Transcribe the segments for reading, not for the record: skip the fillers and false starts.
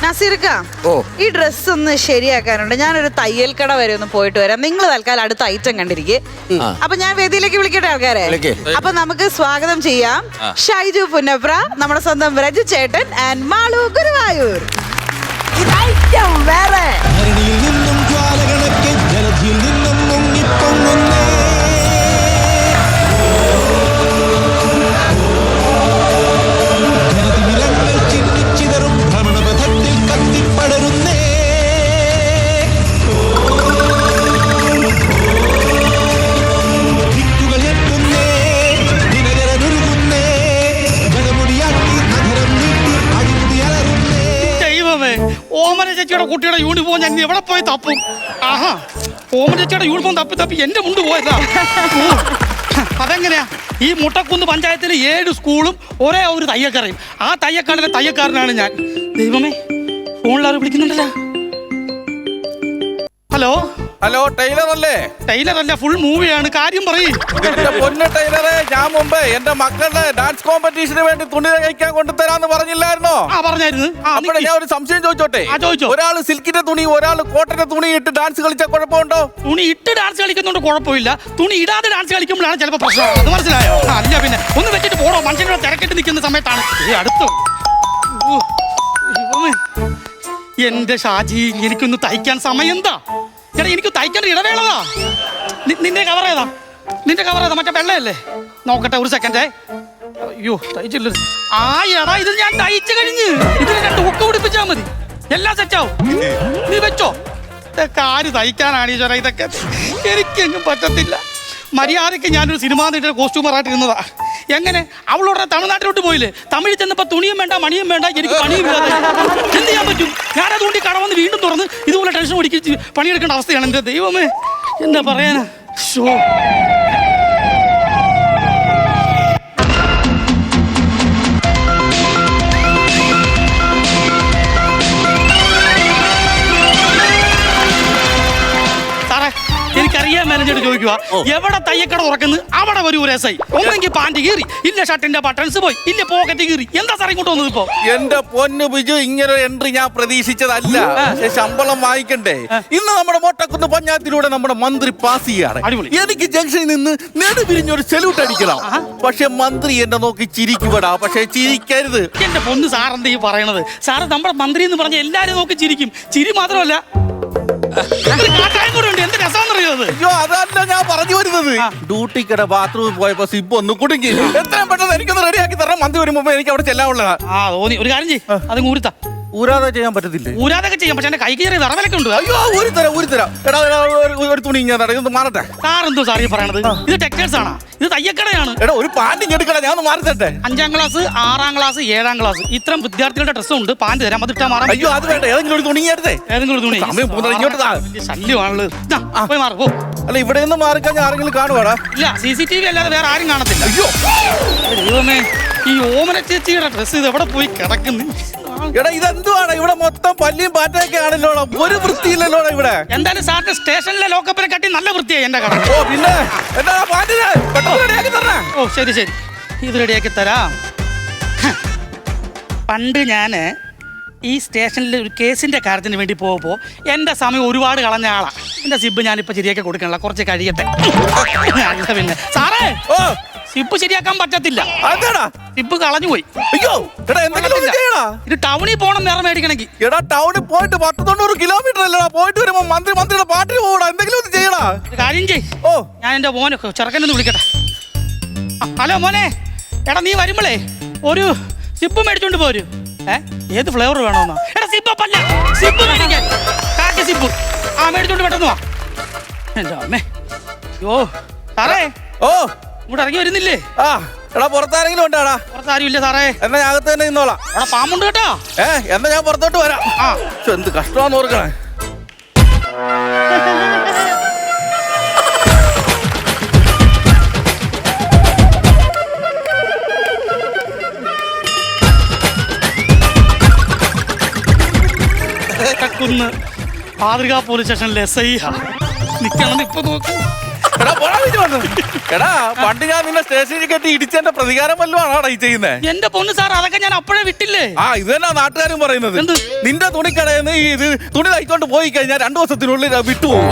നസീർക്ക, ഈ ഡ്രസ് ഒന്ന് ശരിയാക്കാനുണ്ട്. ഞാനൊരു തയ്യൽ കട വരെ ഒന്ന് പോയിട്ട് വരാം. നിങ്ങൾ തൽക്കാലം അടുത്ത ഐറ്റം കണ്ടിരിക്കേ. അപ്പൊ ഞാൻ വേദിയിലേക്ക് വിളിക്കട്ടെ ആൾക്കാരെ. അപ്പൊ നമുക്ക് സ്വാഗതം ചെയ്യാം ഷൈജു പുന്നപ്ര, നമ്മുടെ സ്വന്തം രജു ചേട്ടൻ ആൻഡ് മാളു ഗുരുവായൂർ. വേറെ ഓമന ചേച്ചിയുടെ കുട്ടിയുടെ യൂണിഫോം ഞാൻ എവിടെ പോയി തപ്പും? ആഹാ, ഓമന ചേച്ചിയുടെ യൂണിഫോം തപ്പി തപ്പി എന്റെ മുണ്ട് പോയതാ. അതെങ്ങനെയാ? ഈ മുട്ടക്കുന്ന് പഞ്ചായത്തിലെ 7 സ്കൂളും ഒരേ ഒരു തയ്യക്കടയും. ആ തയ്യക്കാരന്റെ തയ്യക്കാരനാണ് ഞാൻ. ദൈവമേ, ഫോണിലാരും വിളിക്കുന്നുണ്ടല്ലോ. ഹലോ ഹലോ, ടൈലർ അല്ലേ? ടൈലർ അല്ല, ഫുൾ മൂവിയാണ്. കാര്യം പറയും. എന്റെ പൊന്ന ടൈലറെ, ഞാൻ മുമ്പ് എന്റെ മക്കളുടെ ഡാൻസ് കോമ്പറ്റീഷന് വേണ്ടി തുണി തയ്ക്കാൻ കൊണ്ടുതരാന്ന് പറഞ്ഞില്ലായിരുന്നോ? പറഞ്ഞായിരുന്നു. അപ്പോൾ ഞാൻ ഒരു സംശയം ചോദിച്ചോട്ടെ? ഒരാള് സിൽക്കിന്റെ തുണി, ഒരാള് കോട്ടന്റെ തുണി ഇട്ട് ഡാൻസ് കളിച്ചാൽ കുഴപ്പമുണ്ടോ? തുണി ഇട്ട് ഡാൻസ് കളിക്കുന്നോണ്ട് കുഴപ്പമില്ല. തുണി ഇടാതെ ഡാൻസ് കളിക്കുമ്പോഴാണ് ചിലപ്പോൾ പ്രശ്നം. അത് മനസ്സിലായോ? അല്ല പിന്നെ ഒന്ന് വെച്ചിട്ട് പോടോ. മനുഷ്യനോട് തിരക്കിട്ട് നിൽക്കുന്ന സമയത്താണ് അടുത്ത്. എന്റെ ഷാജി, എനിക്കൊന്ന് തയ്ക്കാൻ സമയം എന്താ? ചേട്ടാ, എനിക്ക് തയ്ക്കാൻ ഇടവേളതാ. നിന്റെ കവർ ഏതാ? നിന്റെ കവർ ഏതാ? മറ്റേ വെള്ളയല്ലേ? നോക്കട്ടെ ഒരു സെക്കൻഡേ. അയ്യോ, തയ്ച്ചില്ല. ആ എടാ, ഇത് ഞാൻ തയ്ച്ചു കഴിഞ്ഞ്. ഇതിന് 2 ഹുക്ക് പിടിപ്പിച്ചാൽ മതി, എല്ലാം സെറ്റാവും. നീ വെച്ചോ. ഇതൊക്കെ ആര് തയ്ക്കാനാണ് ഈ ചേട്ടാ? ഇതൊക്കെ എനിക്കെങ്ങും പറ്റത്തില്ല. മര്യാദയ്ക്ക് ഞാനൊരു സിനിമാ നടിയുടെ കോസ്റ്റ്യൂമറായിട്ട് ഇരുന്നതാ. എങ്ങനെ അവളോടെ തമിഴ്നാട്ടിലോട്ട് പോയില്ലേ? തമിഴിൽ ചെന്നപ്പോ തുണിയും വേണ്ട, മണിയും വേണ്ട, എനിക്ക് പണിയും ഇല്ലാതെ എന്ത് ചെയ്യാൻ പറ്റും? ഞാനതുകൊണ്ട് കടവന്ന് വീണ്ടും തുറന്ന് ഇതുപോലെ ടെൻഷൻ ഓടിച്ച് പണിയെടുക്കേണ്ട അവസ്ഥയാണ്. എന്റെ ദൈവമേ, എന്താ പറയാനാ? എനിക്കറിയാൻ മാനേജർ ചോദിക്കുക, എവിടെ തയ്യക്കട തുറക്കുന്നത് അവിടെ ഒരു SI. ഒന്നെങ്കിൽ പാന്റ് കീറി, ഇല്ല ഷർട്ടിന്റെ ബട്ടൺസ് പോയി, ഇല്ല പോക്കറ്റ് കീറി. എന്താ സാറേ ഇങ്ങോട്ട് വന്നത് ഇപ്പോ? എന്റെ പൊന്നു ബിജു, ഇങ്ങനെ എൻട്രി ഞാൻ പ്രതീക്ഷിച്ചതല്ല. പക്ഷെ ശമ്പളം വാങ്ങിക്കണ്ടേ? ഇന്ന് നമ്മുടെ മൊട്ടക്കുന്ന് പഞ്ചായത്തിലൂടെ നമ്മുടെ മന്ത്രി പാസ് ചെയ്യാണ്. എനിക്ക് ജംഗ്ഷനിൽ നിന്ന് നെടുപിരിഞ്ഞൊരു സെല്യൂട്ട് അടിക്കണം. പക്ഷെ മന്ത്രി എന്നെ നോക്കി ചിരിക്കുവടാ. പക്ഷെ ചിരിക്കരുത്. എന്റെ പൊന്ന് സാർ എന്താ ഈ പറയണത്? സാറ് നമ്മുടെ മന്ത്രി എന്ന് പറഞ്ഞ എല്ലാരും നോക്കി ചിരിക്കും. ചിരി മാത്രമല്ല, എന്ത് രസമാണെന്നറിയത്? അയ്യോ, അതല്ല ഞാൻ പറഞ്ഞു വരുന്നത്. ഡ്യൂട്ടിക്കടെ ബാത്റൂമിൽ പോയപ്പോ സിബ് ഒന്ന് കുടുങ്ങി. എത്രയും പെട്ടെന്ന് എനിക്കൊന്ന് റെഡിയാക്കി തരണം. മന്ത്രി വരുമ്പോ എനിക്ക് അവിടെ ചെല്ലാനുള്ളതാ. തോന്നി. ഒരു കാര്യം ചെയ്യ്, അത് ഊരിത്താ. ഊരാതെ ചെയ്യാൻ പറ്റത്തില്ല. ഊരാതൊക്കെ ചെയ്യാം, പക്ഷെ എന്റെ കൈക്ക് ചെറിയ വിറവലൊക്കെ ഉണ്ട്. അയ്യോ, ഊരിത്തരാം. എടാ, ഒരു തുണി ഇങ്ങനെ ഇതൊന്ന് മാറട്ടെ. സാർ എന്തോ സാർ ഈ പറയണത്? ഇത് ടെക്സ്റ്റൈൽസ് ആണോ? ഇത് തയ്യക്കടയാണ്. എടാ, ഒരു പാന്റ് എടുക്കടാ, ഞാൻ ഒന്ന് മാറട്ടെ. 5ാം ക്ലാസ്, 6ാം ക്ലാസ്, 7ാം ക്ലാസ് ഇത്തരം വിദ്യാർത്ഥികളുടെ ഡ്രസ്സും ഉണ്ട്. പാന്റ് തരാം, അത് ഇട്ടാ മാറാം. അയ്യോ, അത് വേണ്ട. ഏതെങ്കിലും ഒരു തുണി എടുത്തേ. ഏതെങ്കിലും ഒരു തുണി. ഇങ്ങോട്ട് ശല്യമാണുള്ളത്. പോയി മാറും. അല്ല, ഇവിടെ നിന്ന് മാറിക്കഴിഞ്ഞാൽ ആരെങ്കിലും കാണുവാടാ? ഇല്ല, CCTV അല്ലാതെ വേറെ ആരും കാണത്തില്ല. അയ്യോ ദൈവമേ, ഈ ഓമന ചേച്ചിയുടെ ഡ്രസ്സ് ഇത് എവിടെ പോയി കിടക്കുന്നു? എടാ, ഇതെന്തുവാണ്? ഇവിടെ മൊത്തം പല്ലിയും പാറ്റയൊക്കെ ആണല്ലോടാ. ഒരു വൃത്തിയില്ലല്ലോടാ ഇവിടെ. എന്തായാലും സാറിന്റെ സ്റ്റേഷനിലെ ലോക്കപ്പിനെ കട്ടി നല്ല വൃത്തിയായി എന്റെ കട. ഓ പിന്നെ റെഡിയാക്കി തരണേ. ഓ ശരി, ഇത് റെഡിയാക്കി തരാം. പണ്ട് ഞാന് ഈ സ്റ്റേഷനിൽ ഒരു കേസിന്റെ കാര്യത്തിന് വേണ്ടി പോകുമ്പോൾ എന്റെ സമയം ഒരുപാട് കളഞ്ഞ ആളാ. എന്റെ സിബ് ഞാനിപ്പോ ശരിയാക്കി കൊടുക്കണല്ലോ, കുറച്ച് കഴിയട്ടെ. പിന്നെ സാറേ, സിബ് ശരിയാക്കാൻ പറ്റത്തില്ല. സിബ് കളഞ്ഞു പോയി. അയ്യോ, ഇത് ടൗണിൽ പോകണം നേരം മേടിക്കണമെങ്കിൽ. എടാ, ടൗണിൽ പോയിട്ട് 190 കിലോമീറ്റർ അല്ലടാ. പോയിട്ട് വരുമ്പോ മന്ത്രിയുടെ പാട്ടിന് പോകടാ. എന്തെങ്കിലും ഒന്ന് ചെയ്യടാ. കാര്യം ചെയ്. ഞാൻ എന്റെ മോനെ ചെറുക്കനൊന്ന് വിളിക്കട്ടെ. ഹലോ മോനെ, എടാ നീ വരുമ്പോളേ ഒരു സിബ് മേടിച്ചോണ്ട് പോരു. ഏത് ഫ്ലേവർ വേണോന്നാ? എടാ സിബല്ല, സിബ് മേടിക്കാൻ. കാക്കി സിബ്. മേടിച്ചോണ്ട് പെട്ടെന്ന് വാ. എന്റെ അമ്മേ. സാറേ, ഇങ്ങോട്ട് ഇറങ്ങി വരുന്നില്ലേ? എടാ, പുറത്താരെങ്കിലും ഉണ്ടാടാ? പുറത്താരും ഇല്ല സാറേ. എന്നാ ഞാൻ അകത്ത് തന്നെ നിന്നോളാം. എടാ, പാമ്പുണ്ട് കേട്ടോ. എന്നാ ഞാൻ പുറത്തോട്ട് വരാം. എന്ത് കഷ്ടമാന്ന് ഓർക്കണേ. കുന്ന് മാതൃകാ പോലീസ് സ്റ്റേഷനിലെ SI നിക്കണം. ഇപ്പൊ നോക്ക്, എടാ പോടാ ബിജു വന്ന്. എടാ പണ്ട് ഞാൻ നിന്നെ സ്റ്റേഷനിൽ കെട്ടി ഇടിച്ചെന്റെ പ്രതികാരം വല്ലതും ആണോടാ ഈ ചെയ്യുന്നത്? എന്റെ പൊന്ന് സാർ അതൊക്കെ ഞാൻ അപ്പോഴേ വിട്ടില്ലേ. ആ ഇത് തന്നെ നാട്ടുകാരും പറയുന്നത്. എന്ത്? നിന്റെ തുണിക്കടയിൽ നിന്ന് ഇത് തുണി തയ്ക്കൊണ്ട് പോയി കഴിഞ്ഞാൽ 2 ദിവസത്തിനുള്ളിൽ വിട്ടുപോകും.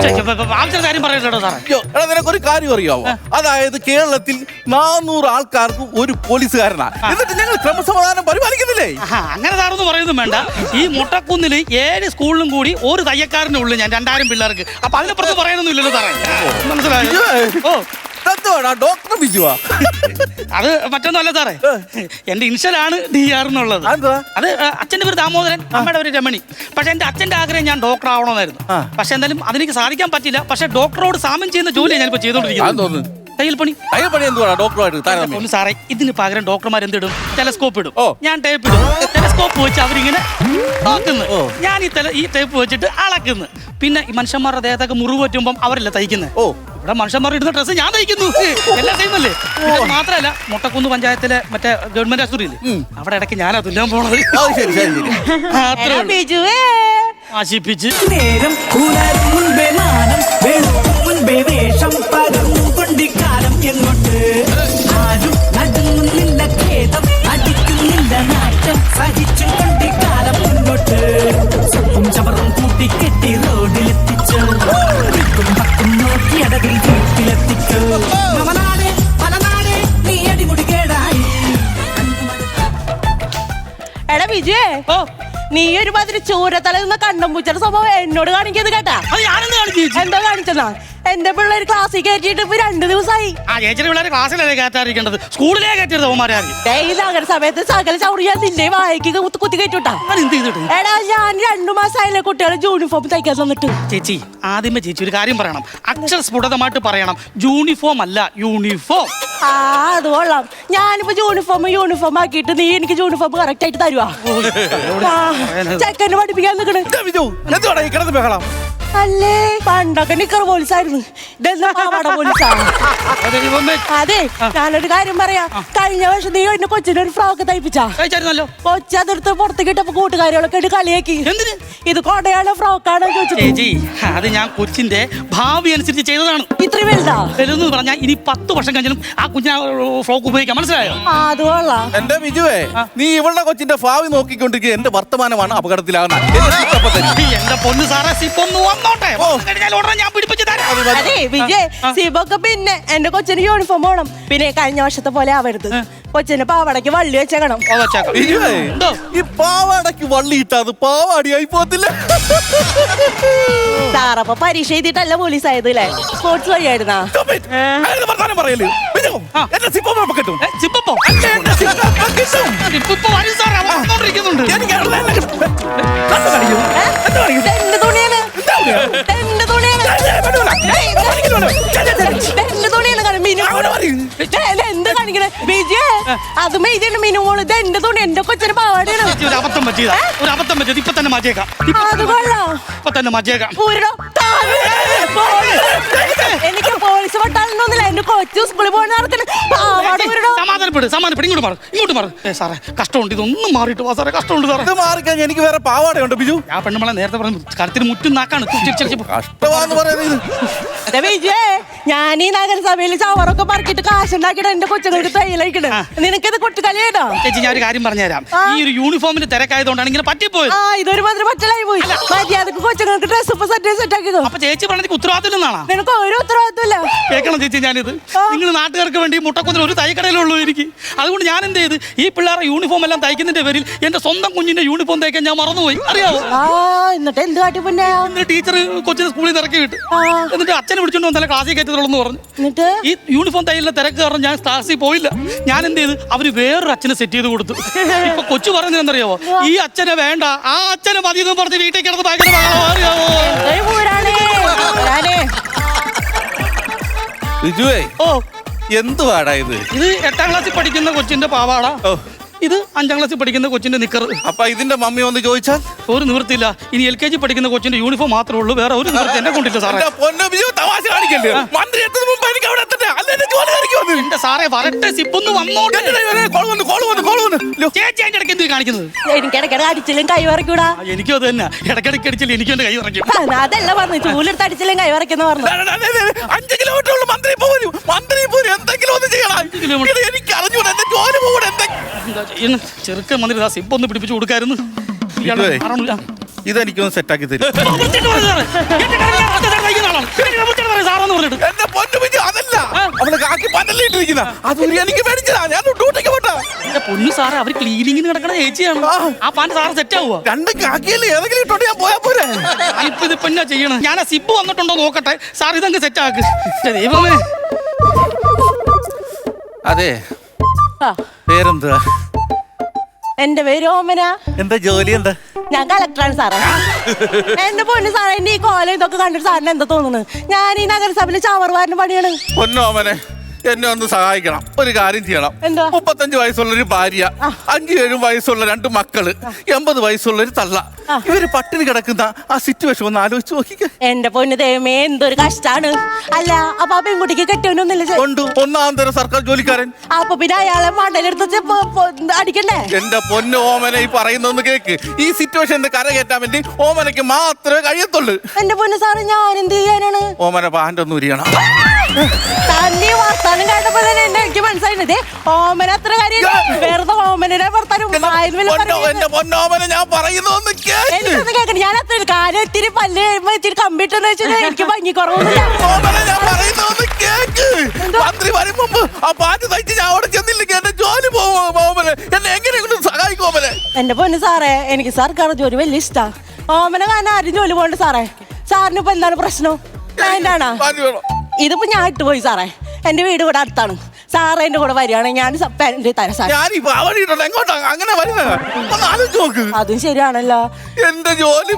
ആവശ്യം കാര്യം പറയട്ടോ സാറേ. എടാ നിനക്കൊരു കാര്യം അറിയാവോ? അതായത് കേരളത്തിൽ 400 ആൾക്കാർക്ക് ഒരു പോലീസുകാരനാ, എന്നിട്ട് ഞങ്ങൾ ക്രമസമാധാനം പരിപാലിക്കുന്നില്ലേ? അങ്ങനെ സാറൊന്നും പറയുന്നു വേണ്ട. ഈ മുട്ടക്കുന്നില് 7 സ്കൂളിലും കൂടി ഒരു തയ്യക്കാരൻ്റെ ഉള്ളു ഞാൻ 2000 പിള്ളേർക്ക്. അപ്പൊ അതിനപ്പുറത്ത് പറയാനൊന്നും ഇല്ലല്ലോ സാറേ. മനസ്സിലായോ? ഓ ഡോക്ടർ ബിജുവാ? അത് മറ്റൊന്നുമല്ല സാറേ, എന്റെ ഇൻഷലാണ് DR എന്നുള്ളത്. അത് അച്ഛന്റെ പേര് ദാമോദരൻ, അമ്മയുടെ പേര് രമണി. പക്ഷെ എന്റെ അച്ഛന്റെ ആഗ്രഹം ഞാൻ ഡോക്ടർ ആവണമെന്നായിരുന്നു. പക്ഷെ എന്തായാലും അതെനിക്ക് സാധിക്കാൻ പറ്റില്ല. പക്ഷെ ഡോക്ടറോട് സാമ്യം ചെയ്യുന്ന ജോലിയാണ് ഞാനിപ്പോ ചെയ്തോണ്ടിരിക്കുന്നത്. തയ്യൽ പണി എന്തുവാ ഡോക്ടറായിട്ട്? ഒന്ന് സാറേ, ഇതിന് പകരം ഡോക്ടർമാർ എന്തിടും? ടെലസ്കോപ്പ് ഇടും, ഞാൻ ടേപ്പ് ഇടും. ടെലസ്കോപ്പ് വെച്ച് അവരിങ്ങനെ നോക്കുന്നു, ഞാൻ ഈ ടേപ്പ് വെച്ചിട്ട് അളക്കുന്നു. പിന്നെ ഈ മനുഷ്യന്മാരുടെ ദേഹത്തൊക്കെ മുറിവ് പറ്റുമ്പോൾ അവരല്ല തയ്ക്കുന്നത്. ഇവിടെ മനുഷ്യന്മാർ ഇടുന്ന ഡ്രസ്സ് ഞാൻ തയ്ക്കുന്നു. എല്ലാം ചെയ്യുന്നല്ലേ. മാത്രമല്ല മുട്ടക്കുന്ന് പഞ്ചായത്തിലെ മറ്റേ ഗവൺമെന്റ് ആശുപത്രിയില് അവിടെ ഇടയ്ക്ക് ഞാനാ തുല്ലാൻ പോണത്. ആശിപ്പിച്ച് നേരം വേഷം പകർന്നുകൊണ്ടിക്കാലം എങ്ങോട്ട് ആരും നടുങ്ങുന്നില്ല, ഖേദം അടിക്കുന്നില്ല, നാറ്റം സഹിച്ചും കൊണ്ടിക്കാലം മുന്നോട്ട്. സ്വത്തും ചവറും കൂട്ടിക്കെട്ടി റോഡിലെത്തിച്ചു, പക്കും നോക്കി അടവിൽ വീട്ടിലെത്തിച്ചു. മമനാടെ പലനാടെ നീ അടിമുടി കേടായി. എടാ വിജയ്, ഓ നീ ഒരുമാതിരി ചൂരത്തല നിന്ന് കണ്ണും പൂച്ചയുടെ സ്വഭാവം എന്നോട് കാണിക്കുന്നത് കേട്ടാ. അത് ഞാനെന്ത് കാണിച്ചു? എന്താ കാണിച്ചെന്നാ? എന്റെ പിള്ളേർ ക്ലാസ്സിൽ കയറ്റിയിട്ട് ഇപ്പൊ 2 ദിവസമായി. ആ ചേച്ചിയുടെ പിള്ളേർ ക്ലാസ്സിലല്ലേ കയറ്റാറിരിക്കേണ്ടത്, സ്കൂളിലേ കയറ്റിയത് ഓമാരായി. നഗര സമയത്ത് സകല ചൗറിയാൻ നിന്റെ വായിക്ക് കുത്തി കയറ്റൂട്ടാ. എടാ ഞാൻ 2 മാസമായില്ലേ കുട്ടികളെ യൂണിഫോം തയ്ക്കാൻ തന്നിട്ട്. ചേച്ചി ആദ്യമേ ചേച്ചി ഒരു കാര്യം പറയണം, അക്ഷരസ്ഫുടമായിട്ട് പറയണം. യൂണിഫോം അല്ല യൂണിഫോം. ആ അത് കൊള്ളാം. ഞാനിപ്പോ യൂണിഫോം ആക്കിയിട്ട് നീ എനിക്ക് യൂണിഫോം കറക്റ്റ് ആയിട്ട് തരുവാ? ചെക്കനെ പഠിപ്പിക്കാൻ നിൽക്കണേ. അല്ലേ പണ്ടൊക്കെ നിക്കർ പോലീസായിരുന്നു, ഇതെന്താ പാവാട പോലീസാ? അതെ ഞാനൊരു കാര്യം പറയാം. കഴിഞ്ഞ വർഷം നീ എന്നെ കൊച്ചിനൊരു ഫ്രോക്ക് തയ്പ്പിച്ചാ. കൊച്ചതെടുത്ത് പുറത്തേക്ക് ഇട്ടപ്പോ കൂട്ടുകാരികളൊക്കെ ഇട്ട് കളിയാക്കി. ഇത് കൊടയാണോ ഫ്രോക്കാണോ ചോദിച്ചു. ചേച്ചി അത് ഞാൻ കൊച്ചിന്റെ ഭാവി അനുസരിച്ച് ചെയ്തതാണ്. ഇത്രയും വലുതാ വലുതെന്ന് പറഞ്ഞാൽ ഇനി 10 വർഷം കഴിഞ്ഞാലും ആ കുഞ്ഞിനെ ഫ്രോക്ക് ഉപയോഗിക്കാം. മനസ്സിലായോ? അത് കൊള്ളാം. എന്റെ ബിജുവേ, നീ ഇവളുടെ കൊച്ചിന്റെ ഭാവി നോക്കിക്കൊണ്ടിരിക്കുക, എന്റെ വർത്തമാനമാണ് അപകടത്തിലാകുന്നത്. എന്റെ പൊന്ന് സാറേ, സിപ്പൊന്ന് വന്നോട്ടെ, ഞാൻ പിടിപ്പിച്ചു തരാം. അതെ വിജയ്, സിബൊക്കെ പിന്നെ എന്റെ കൊച്ചിന് യൂണിഫോം വേണം. പിന്നെ കഴിഞ്ഞ വർഷത്തെ പോലെ ആവരുത്. കൊച്ചിന് പാവാടയ്ക്ക് വള്ളി വെച്ചേക്കണം. ഈ പാവാടയ്ക്ക് വള്ളി ഇട്ടാ അത് പാവാടിയായി പോകത്തില്ല. സാറപ്പ പരീക്ഷ എഴുതിയിട്ടല്ല പോലീസ് ആയത് അല്ലേ? സ്പോർട്സ് വഴിയായിരുന്നാ? എന്റെ തുണിയാണ്, എന്റെ തുണിയാണ്, എന്റെ തുണിയാണ്. എന്ത് കാണിക്കണേ വിജയ്? അത് മെയ്താണ് മിനുമോള്. ഇത് എന്റെ തുണി, എന്റെ കൊച്ചിന് പാവാടയാണ്. അബദ്ധം പറ്റിയത് ഇപ്പൊ തന്നെ മാറ്റിയേക്കാം. അത് കൊള്ളാം. ഇപ്പൊ തന്നെ മാറ്റിയേക്കാം. എനിക്ക് പോലീസ് പട്ടാളൊന്നുമില്ല, എന്റെ കൊച്ചു സ്കൂളിൽ പോയി നടത്തിന് പാവാട. സമാധാനപ്പെടും. ഇങ്ങോട്ട് മാറും. സാറേ കഷ്ടമുണ്ട്, ഇതൊന്നും മാറിയിട്ട് വാ സാറേ, കഷ്ടമുണ്ട് സാറേ. ഇത് മാറിക്കഴിഞ്ഞാൽ എനിക്ക് വേറെ പാവാടയുണ്ട് ബിജു. ആ പെണ്ണുമ്പളെ നേരത്തെ പറഞ്ഞു കരുത്തിന് മുറ്റും നാക്കാണ്. കഷ്ടമാന്ന് പറയുന്നത് വിജയ്, ഞാൻ ഈ നഗരസഭയിൽ ചവറൊക്കെ പറക്കിട്ട് കാശുണ്ടാക്കിയിട്ട് എന്റെ കൊച്ചുങ്ങൾക്ക് തയ്യലയക്കണേ. നിനക്കിത് കൊട്ടുകളിയാണോ? ചേച്ചി ഞാൻ ഒരു കാര്യം പറഞ്ഞുതരാം. ഈ ഒരു യൂണിഫോമിന്റെ തിരക്കായതുകൊണ്ടാണ് ഇങ്ങനെ പറ്റിപ്പോയത്. ഇതൊരു മാതിരി പറ്റലായി പോയി. മര്യാദക്ക് കൊച്ചുങ്ങൾക്ക് ഡ്രസ് ഇപ്പൊ സെറ്റ് ആക്കിയതോ? അപ്പൊ ചേച്ചി പറഞ്ഞ ഉത്തരവാദിത്തം എന്നാണ്? നിനക്ക് ഒരു ഉത്തരവാദിത്തമില്ല. കേൾക്കണം ചേച്ചി, ഞാനിത് നിങ്ങൾ നാട്ടുകാർക്ക് വേണ്ടി മുട്ടക്കുന്നിൽ ഒരു തയ്ക്കടയിലുള്ളൂ എനിക്ക്. അതുകൊണ്ട് ഞാൻ എന്ത് ചെയ്ത് ഈ പിള്ളേരെ യൂണിഫോം എല്ലാം തയ്ക്കുന്നതിന്റെ പേരിൽ എന്റെ സ്വന്തം കുഞ്ഞിന്റെ യൂണിഫോം തയ്ക്കാൻ ഞാൻ മറന്നുപോയി. അറിയാവോ? എന്നിട്ട് എന്ത് കാട്ടി? പിന്നെ ടീച്ചർ കൊച്ചിനെ സ്കൂളിൽ നിന്ന് ഇറക്കി വിട്ടു. എന്നിട്ട് അച്ഛനെ വിളിച്ചോണ്ട് വന്നാലും ക്ലാസ്സിൽ കയറ്റത്തുള്ളൂ പറഞ്ഞു. എന്നിട്ട് ഈ യൂണിഫോം തയ്യലിന്റെ തിരക്ക് കാരണം ഞാൻ ക്ലാസ്സിൽ പോയില്ല. ഞാൻ എന്ത് ചെയ്ത് അവര് വേറൊരു അച്ഛനെ സെറ്റ് ചെയ്ത് കൊടുത്തു. ഇപ്പൊ കൊച്ചു പറയുന്നത് എന്തറിയാവോ? ഈ അച്ഛനെ വേണ്ട, ആ അച്ഛനെ മതി എന്ന് പറഞ്ഞ് വീട്ടിൽ കിടന്ന് ഭയങ്കര അറിയാവോ? ബിജുവേ, ഓ എന്തുവാടാ ഇത്? ഇത് 8ാം ക്ലാസ്സിൽ പഠിക്കുന്ന കൊച്ചിന്റെ പാവാട, ഇത് 5ാം ക്ലാസ്സിൽ പഠിക്കുന്ന കൊച്ചിന്റെ നിക്കർ. അപ്പൊ ഇതിന്റെ മമ്മി ഒന്ന് ചോദിച്ചാൽ ഒരു നിവൃത്തിയില്ല. ഇനി LKG പഠിക്കുന്ന കൊച്ചിന്റെ യൂണിഫോം മാത്രമേ ഉള്ളൂ, വേറെ ഒരു നിവൃത്തി എന്നെ കൊണ്ടില്ല സാറേ. പൊന്നു ബിജു തമാശ കാണിക്കല്ലേ? മന്ത്രി എത്തുന്ന മുമ്പ് എനിക്ക് അവിടെ എത്തട്ടെ, അല്ലെ എന്റെ ജോലി കാണിക്കുമെന്ന്. എന്റെ സാറേ വരട്ടെ, സിപ്പൊന്ന് വന്നോട്ടെ. കോള് വന്ന്. ചേച്ചി അതിന്റെ ഇടയ്ക്ക് എന്ത് കാണിക്കുന്നത്? എനിക്ക് ഇടയ്ക്കിടെ അടിച്ചിലും കൈ വറക്കൂടാ. എനിക്കും അത് തന്നെ, ഇടയ്ക്കിടയ്ക്ക് അടിച്ചില്ല എനിക്കും എന്റെ കൈ ഇറക്കും. അതല്ല പറഞ്ഞു, ചൂലെടുത്ത് അടിച്ചിലും കൈ വറയ്ക്കുന്ന പറഞ്ഞു. 5 കിലോമീറ്റർ ഉള്ള മന്ത്രി പോരും എന്തെങ്കിലും ഒന്ന് ചെയ്യണം. എനിക്ക് അറിഞ്ഞൂടെ എന്റെ ജോലി പോകൂടെ എന്തെങ്കിലും. ചെറുക്കൻ മന്ത്രി സിപ്പൊന്ന് പിടിപ്പിച്ചു കൊടുക്കായിരുന്നു. ഇതെനിക്കൊന്ന് സെറ്റാക്കി തരും. എന്റെ പൊന്നു ബിജു, അതല്ല അവള് കാക്കി പന്നല്ലിട്ടിരിക്കുന്ന അതൊരു എനിക്ക് മേടിച്ചതാ. ഞാൻ ഡ്യൂട്ടിക്ക് പോട്ടാ. എന്റെ പൊന്നു സാറേ, അവര് ക്ലീനിങ്ങിന് കിടക്കണ ചേച്ചിയാണ്. ആ പാന്റ് സാറ് സെറ്റ് ആവുക. 2 കാക്കിയല്ലേ ഏതെങ്കിലും ഇട്ടോട്ട് ഞാൻ പോയാ പോരെ. ഇപ്പൊ ഇതിപ്പോ എന്നാ ചെയ്യണം? ഞാൻ ആ സിബ് വന്നിട്ടുണ്ടോ നോക്കട്ടെ. സാർ ഇതങ്ങ് സെറ്റ് ആക്ക്. ദൈവമേ. അതെ, ആ, പേരെന്താ? എന്റെ പേര് ഓമന. എന്താ ജോലി? എന്താ? ഞാൻ കളക്ടറാണ് സാറേ. എന്റെ പൊന്നു സാറേ, എന്റെ ഈ കോലം ഇതൊക്കെ കണ്ടിട്ട് സാറിന് എന്താ തോന്നുന്നത്? ഞാൻ ഈ നഗരസഭയിലെ ചാവർവാറിന് പണിയാണ്. പൊന്നോമനെ, എന്നെ ഒന്ന് സഹായിക്കണം. ഒരു കാര്യം ചെയ്യണം. എന്താ? 35 വയസ്സുള്ളൊരു ഭാര്യ, 5-7 വയസ്സുള്ള 2 മക്കള്, 80 വയസ്സുള്ളൊരു തള്ള. ഇവര് പട്ടിണി കിടക്കുന്ന ആ സിറ്റുവേഷൻ ഒന്ന് ആലോചിച്ച് നോക്കിക്കേ. എന്റെ പൊന്നു ദൈവമേ, എന്തൊരു കഷ്ടാണ്. അല്ല, അപ്പൊ ആ പെൺകുട്ടിക്ക് കെട്ടിയൊന്നുമില്ല? ഉണ്ട്, 1-ാം തരം സർക്കാർ ജോലിക്കാരൻ. അപ്പൊ പിന്നെ അയാളെ മണ്ടലെടുത്ത് അടിക്കണ്ടേ? എന്റെ പൊന്നു ഓമനെ, ഈ പറയുന്നൊന്ന് കേക്ക്. ഈ സിറ്റുവേഷന്റെ കര കയറ്റാൻ വേണ്ടി ഓമനയ്ക്ക് മാത്രമേ കഴിയത്തുള്ളൂ. എന്റെ പൊന്നു സാറ്, ഞാൻ എന്ത് ചെയ്യാനാണ്? ഓമന പാൻ്റ് ഒന്ന് ഉരിയണം. തന്നെ വർത്താനം കേട്ടപ്പോ തന്നെ എനിക്ക് മനസ്സിലായിരുന്നേ ഓമന അത്ര കാര്യം വെറുതെ ഓമനെ വർത്താനം. എന്റെ പൊന്നോമനെ, ഞാൻ പറയുന്നൊന്ന് എനിക്കൊന്ന് കേൾക്കണം. ഞാൻ അത്ര കാര്യം ഇത്തിരി പല്ല് കഴിയുമ്പോ ഇത്തിരി കമ്പ്യൂട്ടർ വെച്ചാൽ എനിക്ക് ഭംഗി കുറവൊന്നുമില്ല. മന്ത്രി വരും മുമ്പ് ആ പാറ്റ് തയ്ച്ച് ഞാൻ അവിടെ ചെന്നില്ലെങ്കിൽ എന്റെ ജോലി പോകുമോമനെ. എന്നെ എങ്ങനെയെങ്കിലും സഹായിക്കുമോമനെ. എന്റെ പൊന്ന് സാറേ, എനിക്ക് സർക്കാർ ജോലി വലിയ ഇഷ്ടാ. ഓമനെ കാരണം ആരും ജോലി പോകണ്ട സാറേ. സാറിന് ഇപ്പൊ എന്താണ് പ്രശ്നം? എന്താണോ ഇതിപ്പോ ഞാൻ ഇട്ടുപോയി സാറേ. എന്റെ വീട് ഇവിടെ അടുത്താണ്. സാറ് എന്റെ കൂടെ വരികയാണെങ്കിൽ ഞാൻ തരാം സാർ. അങ്ങനെ അതും ശരിയാണല്ലോ. എന്റെ ജോലി